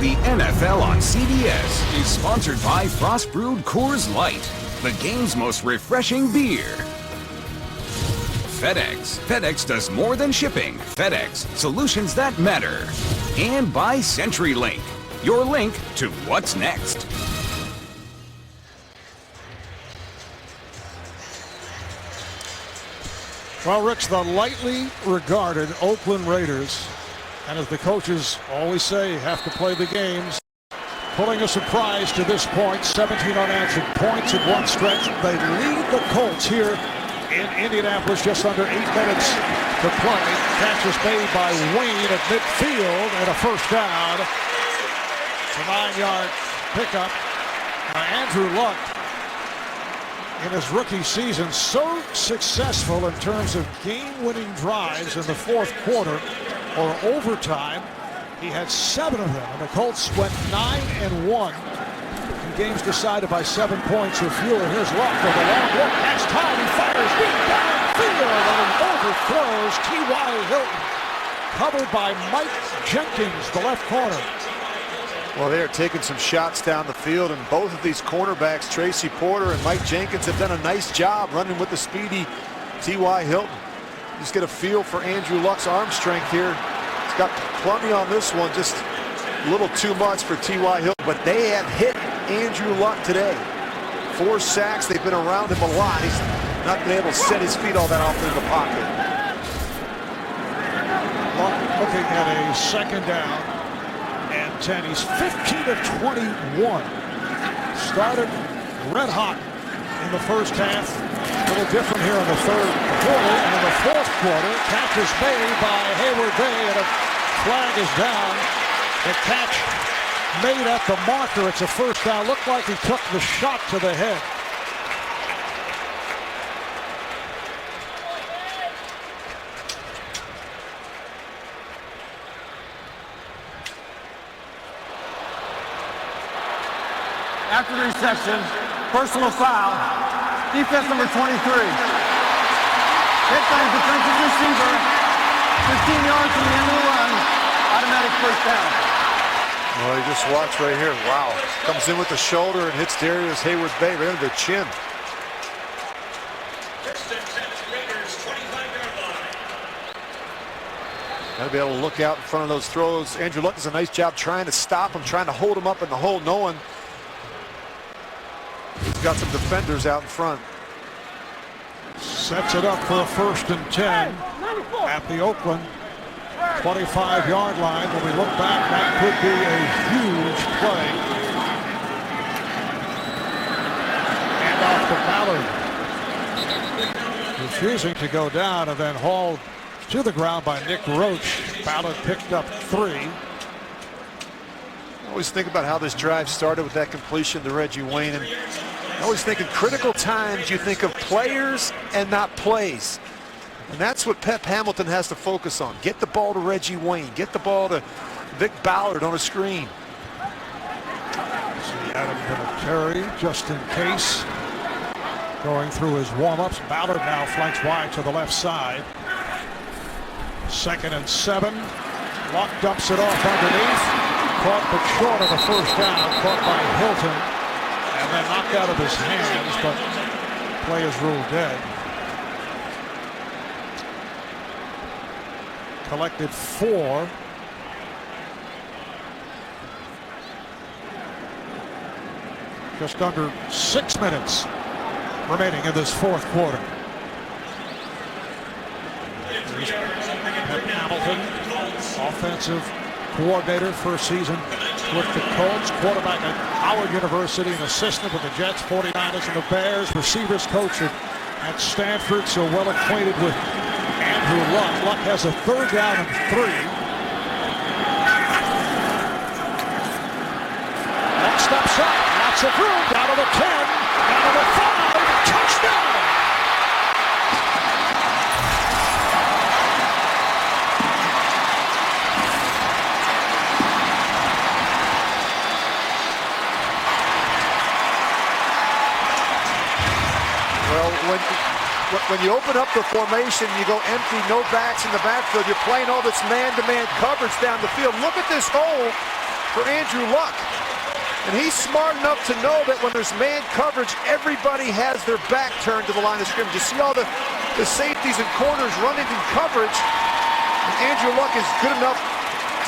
S4: The NFL on CBS is sponsored by Frost Brewed Coors Light, the game's most refreshing beer. FedEx. FedEx does more than shipping. FedEx, solutions that matter. And by CenturyLink, your link to what's next.
S1: Well, Rich, the lightly regarded Oakland Raiders, and as the coaches always say, have to play the games, pulling a surprise to this point. 17 unanswered points in one stretch. They lead the Colts here in Indianapolis. Just under 8 minutes to play. Catch is made by Wayne at midfield and a first down. It's a 9-yard pickup. Andrew Luck, in his rookie season, so successful in terms of game-winning drives in the fourth quarter or overtime. He had 7 of them, and the Colts went 9-1 in games decided by 7 points or fewer. Here's Luck with a long look. Has time. He fires deep downfield, and it overthrows T.Y. Hilton. Covered by Mike Jenkins, the left corner.
S2: Well, they are taking some shots down the field, and both of these cornerbacks, Tracy Porter and Mike Jenkins, have done a nice job running with the speedy T.Y. Hilton. Just get a feel for Andrew Luck's arm strength here. He's got plenty on this one, just a little too much for T.Y. Hilton, but they have hit Andrew Luck today. 4 sacks, they've been around him a lot. He's not been able to set his feet all that often in the pocket.
S1: Luck looking at a second down and 10. He's 15 of 21. Started red hot in the first half. A little different here in the third quarter. And in the fourth quarter, catch is made by Hayward Bay, and a flag is down. The catch made at the marker. It's a first down. Looked like he took the shot to the head.
S3: After the reception, personal foul, defense number 23. Hit by the defensive receiver, 15 yards from the end of the run, automatic first down.
S2: Well, you just watch right here. Wow. Comes in with the shoulder and hits Darius Hayward Bay right under the chin. Got to be able to look out in front of those throws. Andrew Luck does a nice job trying to stop him, trying to hold him up in the hole, knowing he's got some defenders out in front.
S1: Sets it up for a 1st and 10 at the Oakland 25-yard line. When we look back, that could be a huge play. And off to Ballard. Refusing to go down, and then hauled to the ground by Nick Roach. Ballard picked up 3.
S2: I always think about how this drive started with that completion to Reggie Wayne, and I always think in critical times you think of players and not plays. And that's what Pep Hamilton has to focus on. Get the ball to Reggie Wayne. Get the ball to Vic Ballard on a screen.
S1: See Adam Vinatieri just in case. Going through his warm-ups. Ballard now flanks wide to the left side. 2nd and 7. Luck dumps it off underneath. Caught but short of the first down. Caught by Hilton. And then knocked out of his hands, but play is ruled dead. Collected 4. Just under 6 minutes remaining in this fourth quarter. Here's Pep Hamilton, offensive coordinator, first season with the Colts, quarterback at Howard University, an assistant with the Jets, 49ers, and the Bears, receivers coach at Stanford, so well acquainted with Andrew Luck. Luck has a 3rd down and 3. Luck steps up, lots of room, down to the 10, down to the 5, touchdown!
S2: when you open up the formation, you go empty, no backs in the backfield, you're playing all this man-to-man coverage down the field. Look at this hole for Andrew Luck. And he's smart enough to know that when there's man coverage, everybody has their back turned to the line of scrimmage. You see all the safeties and corners running in coverage. And Andrew Luck is good enough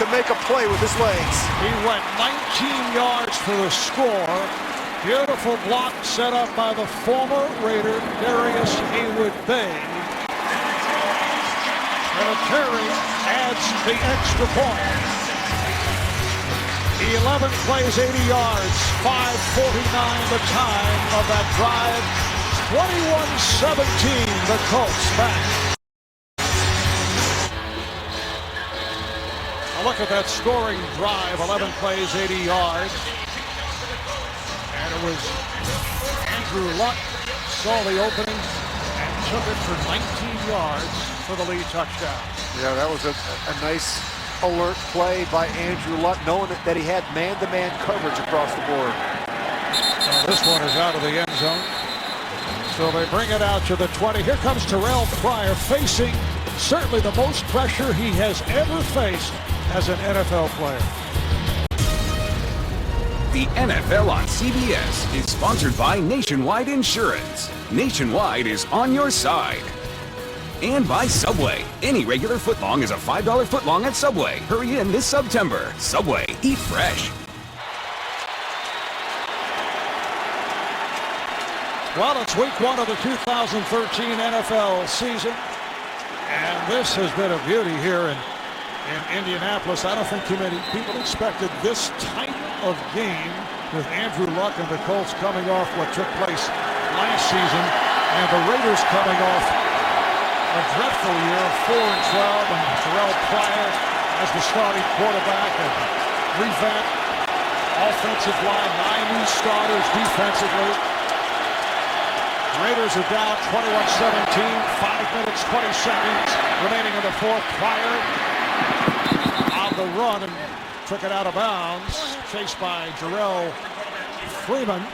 S2: to make a play with his legs.
S1: He went 19 yards for the score. Beautiful block set up by the former Raider, Darius Haywood-Bay. And Terry adds the extra point. 11 plays, 80 yards, 5:49 the time of that drive. 21-17, the Colts back. Now look at that scoring drive, 11 plays, 80 yards. And it was Andrew Luck saw the opening and took it for 19 yards for the lead touchdown.
S2: Yeah, that was a nice alert play by Andrew Luck, knowing that he had man-to-man coverage across the board.
S1: Now this one is out of the end zone. So they bring it out to the 20. Here comes Terrell Pryor facing certainly the most pressure he has ever faced as an NFL player.
S4: The NFL on CBS is sponsored by Nationwide Insurance. Nationwide is on your side. And by Subway. Any regular footlong is a $5 footlong at Subway. Hurry in this September. Subway, eat fresh.
S1: Well, it's week 1 of the 2013 NFL season. And this has been a beauty here in Indianapolis. I don't think too many people expected this type of game with Andrew Luck and the Colts coming off what took place last season. And the Raiders coming off a dreadful year of 4-12, and Terrell Pryor as the starting quarterback, and revamped offensive line, 9 new starters defensively. Raiders are down 21-17, 5 minutes, 20 seconds remaining in the fourth. Pryor on the run and took it out of bounds, chased by Jarrell Freeman.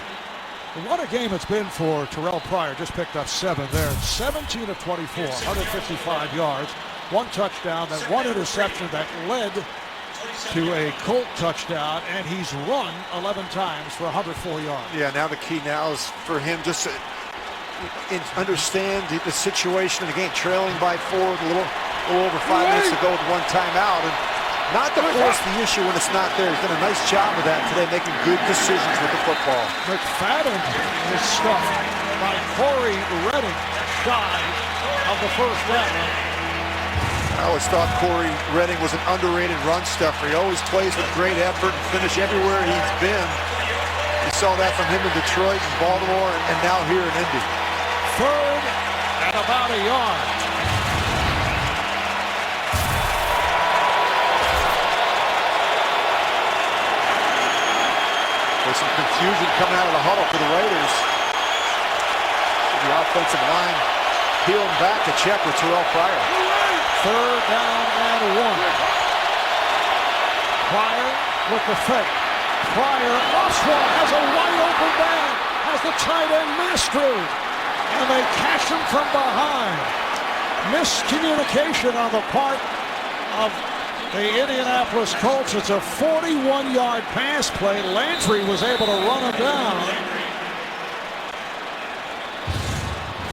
S1: What a game it's been for Terrell Pryor. Just picked up 7 there. 17 of 24, 155 yards, 1 touchdown, then 1 interception that led to a Colt touchdown, and he's run 11 times for 104 yards.
S2: Yeah, now the key now is for him just to understand the situation of the game, trailing by 4 with a little over 5 minutes to go with 1 timeout, and not to force the issue when it's not there. He's done a nice job of that today, making good decisions with the football.
S1: McFadden is stuffed by Corey Redding, shy of the first down.
S2: I always thought Corey Redding was an underrated run stuffer. He always plays with great effort and finish everywhere he's been. You saw that from him in Detroit and Baltimore and now here in Indy.
S1: 3rd and about a yard.
S2: There's some confusion coming out of the huddle for the Raiders. The offensive line peeling back to check with Terrell Pryor.
S1: 3rd down and 1. Pryor with the fake. Pryor, Oswald has a wide open man, has the tight end Mastro, and they catch him from behind. Miscommunication on the part of the Indianapolis Colts. It's a 41-yard pass play. Landry was able to run him down.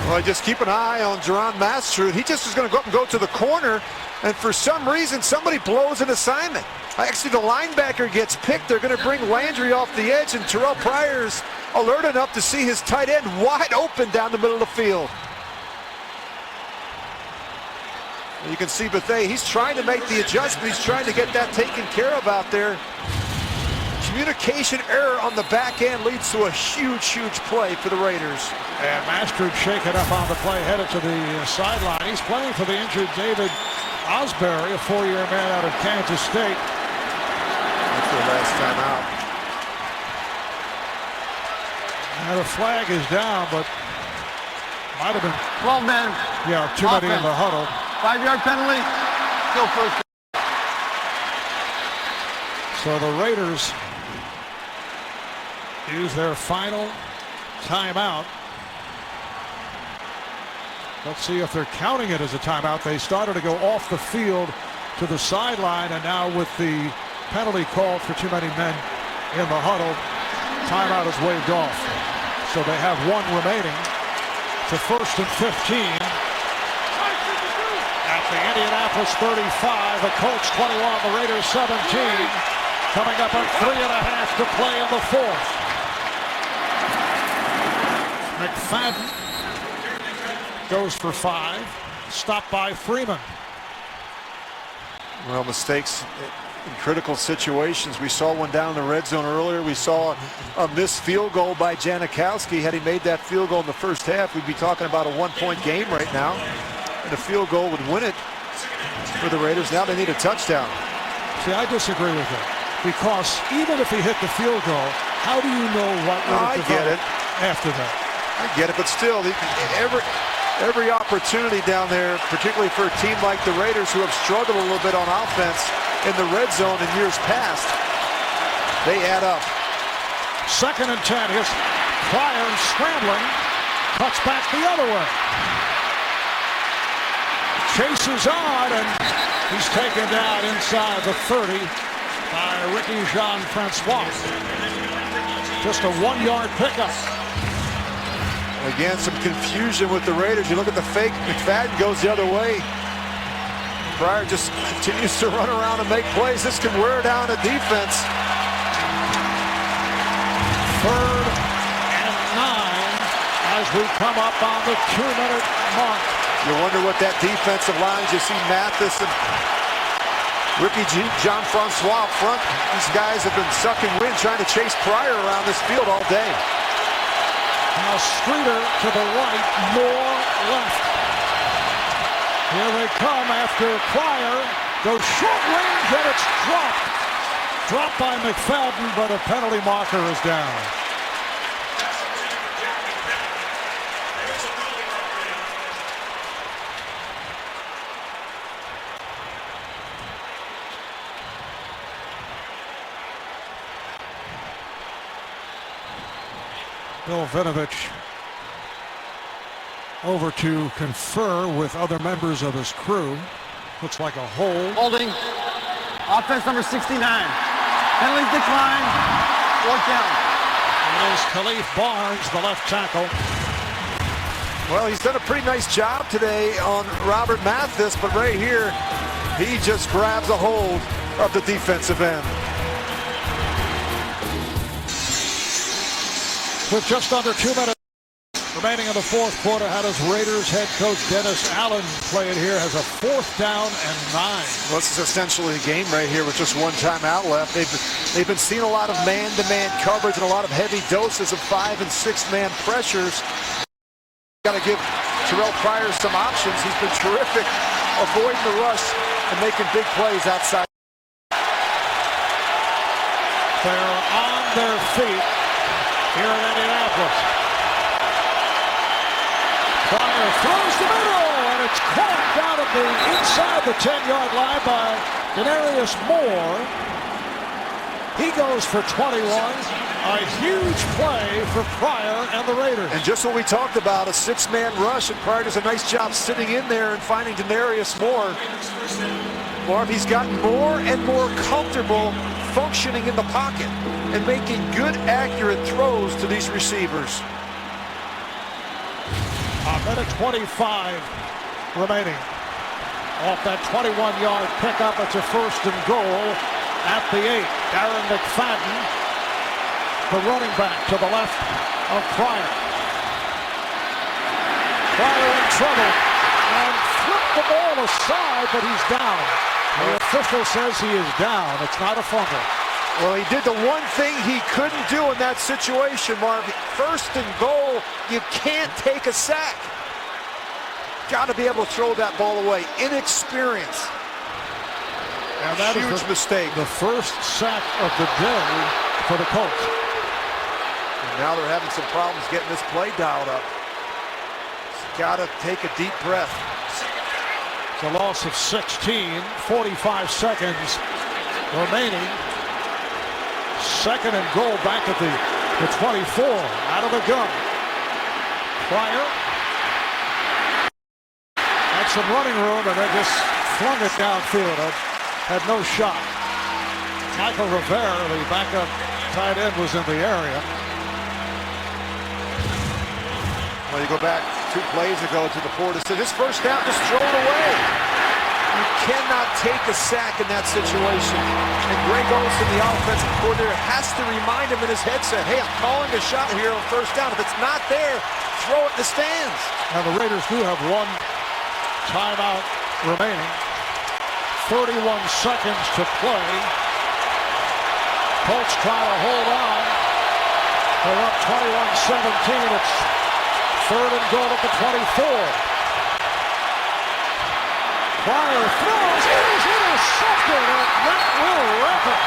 S2: Well, just keep an eye on Jerron Mastrud. He just is going to go up and go to the corner, and for some reason, somebody blows an assignment. Actually, the linebacker gets picked. They're going to bring Landry off the edge, and Terrell Pryor's alert enough to see his tight end wide open down the middle of the field. You can see Bethea, he's trying to make the adjustment. He's trying to get that taken care of out there. Communication error on the back end leads to a huge, huge play for the Raiders.
S1: And Masters shaken up on the play, headed to the sideline. He's playing for the injured David Osbury, a 4-year man out of Kansas State.
S2: That's their last time out.
S1: And the flag is down, but might have been
S3: 12 men.
S1: Yeah, too many in the huddle.
S3: 5-yard penalty. Still first.
S1: So the Raiders use their final timeout. Let's see if they're counting it as a timeout. They started to go off the field to the sideline, and now with the penalty called for too many men in the huddle, timeout is waved off. So they have one remaining to 1st and 15 at the Indianapolis 35. The Colts 21, the Raiders 17. Coming up on 3.5 to play in the 4th. McFadden goes for 5. Stopped by Freeman.
S2: Well, mistakes in critical situations. We saw one down in the red zone earlier. We saw a missed field goal by Janikowski. Had he made that field goal in the first half, we'd be talking about a 1-point game right now. And a field goal would win it for the Raiders. Now they need a touchdown.
S1: See, I disagree with that. Because even if he hit the field goal, how do you know what would have developed after that?
S2: I get it, but still, every opportunity down there, particularly for a team like the Raiders who have struggled a little bit on offense in the red zone in years past, they add up.
S1: 2nd and 10. Here's Pryor scrambling. Cuts back the other way. Chases on, and he's taken down inside the 30 by Ricky Jean-Francois. Just a 1-yard pickup.
S2: Again, some confusion with the Raiders. You look at the fake. McFadden goes the other way. Pryor just continues to run around and make plays. This can wear down a defense.
S1: 3rd and 9 as we come up on the 2-minute mark.
S2: You wonder what that defensive line is. You see Mathis and Ricky Jean-Francois up front. These guys have been sucking wind trying to chase Pryor around this field all day.
S1: Now Streeter to the right, Moore left. Here they come after Pryor. Goes short range, and it's dropped. Dropped by McFadden, but a penalty marker is down. Bill Vinovich over to confer with other members of his crew. Looks like a hold.
S3: Holding. Offense number 69. Penalties decline. 4th down.
S1: It is Khalif Barnes, the left tackle.
S2: Well, he's done a pretty nice job today on Robert Mathis, but right here, he just grabs a hold of the defensive end.
S1: With just under 2 minutes remaining in the 4th quarter, how does Raiders head coach Dennis Allen play it here? Has a 4th down and 9.
S2: Well, this is essentially a game right here with just one timeout left. They've been seeing a lot of man-to-man coverage and a lot of heavy doses of 5- and 6-man pressures. Got to give Terrell Pryor some options. He's been terrific avoiding the rush and making big plays outside.
S1: They're on their feet here in Indianapolis. Pryor throws the middle, and it's caught down at the inside the 10-yard line by Denarius Moore. He goes for 21. A huge play for Pryor and the Raiders.
S2: And just what we talked about, a 6-man rush, and Pryor does a nice job sitting in there and finding Denarius Moore. Marv, he's gotten more and more comfortable functioning in the pocket and making good, accurate throws to these receivers.
S1: A minute 25 remaining. Off that 21-yard pickup, it's a 1st and goal at the 8. Darren McFadden, the running back to the left of Pryor. Pryor in trouble and flipped the ball aside, but he's down. The official says he is down. It's not a fumble.
S2: Well, he did the one thing he couldn't do in that situation, Marv. 1st and goal, you can't take a sack. Got to be able to throw that ball away. Inexperience.
S1: And that
S2: huge mistake.
S1: The first sack of the day for the Colts.
S2: And now they're having some problems getting this play dialed up. Got to take a deep breath.
S1: It's a loss of 16, 45 seconds remaining. 2nd and goal back at the 24, out of the gun. Pryor some running room, and they just flung it downfield. Had no shot. Michael Rivera, the backup tight end, was in the area.
S2: Well, you go back 2 plays ago to the Portis. This first down, just throw it away. You cannot take a sack in that situation. And Greg Olsen, the offensive coordinator, has to remind him in his headset, hey, I'm calling a shot here on first down. If it's not there, throw it in the stands.
S1: Now the Raiders do have 1 timeout remaining. 31 seconds to play. Colts try to hold on. They're up 21-17. It's 3rd and goal at the 24. Pryor throws. It is intercepted, and that will wrap it.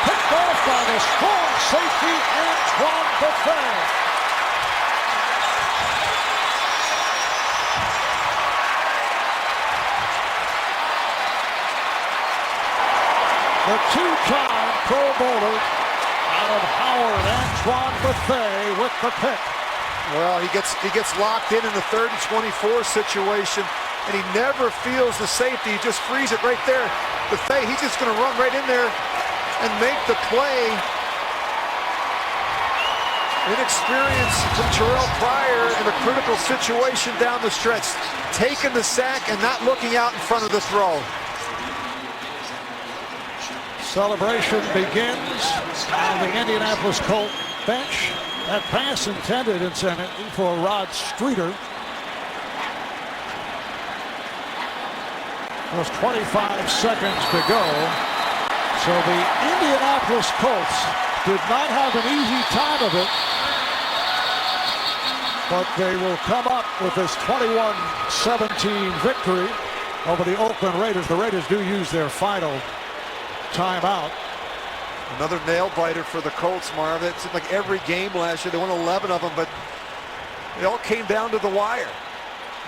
S1: Picked off by the strong safety, Antoine Buffet. The 2-time Pro Bowler out of Howard, Antoine Buffet with the pick.
S2: Well, he gets locked in the 3rd and 24 situation, and he never feels the safety. He just frees it right there. Buffet, he's just going to run right in there and make the play. Inexperience from Terrell Pryor in a critical situation down the stretch. Taking the sack and not looking out in front of the throw.
S1: Celebration begins on the Indianapolis Colts bench. That pass intended for Rod Streeter. There's 25 seconds to go. So the Indianapolis Colts did not have an easy time of it, but they will come up with this 21-17 victory over the Oakland Raiders. The Raiders do use their final timeout.
S2: Another nail-biter for the Colts, Marv. It seemed like every game last year, they won 11 of them, but it all came down to the wire.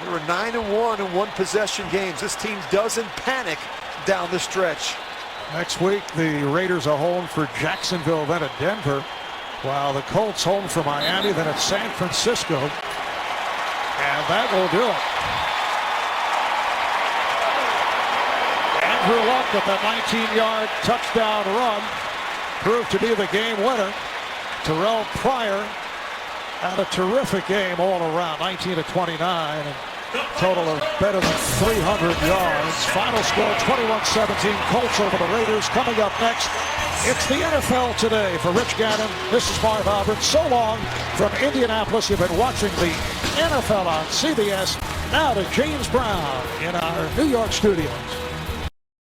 S2: They were 9-1 in one-possession games. This team doesn't panic down the stretch.
S1: Next week, the Raiders are home for Jacksonville, then at Denver, while the Colts home for Miami, then at San Francisco. And that will do it. Andrew Luck with that 19-yard touchdown run proved to be the game winner. Terrell Pryor had a terrific game all around, 19-29, and total of better than 300 yards. Final score 21-17, Colts over the Raiders. Coming up next, it's the NFL Today. For Rich Gannon, this is Marv Albert. So long from Indianapolis. You've been watching the NFL on CBS. Now to James Brown in our New York studios.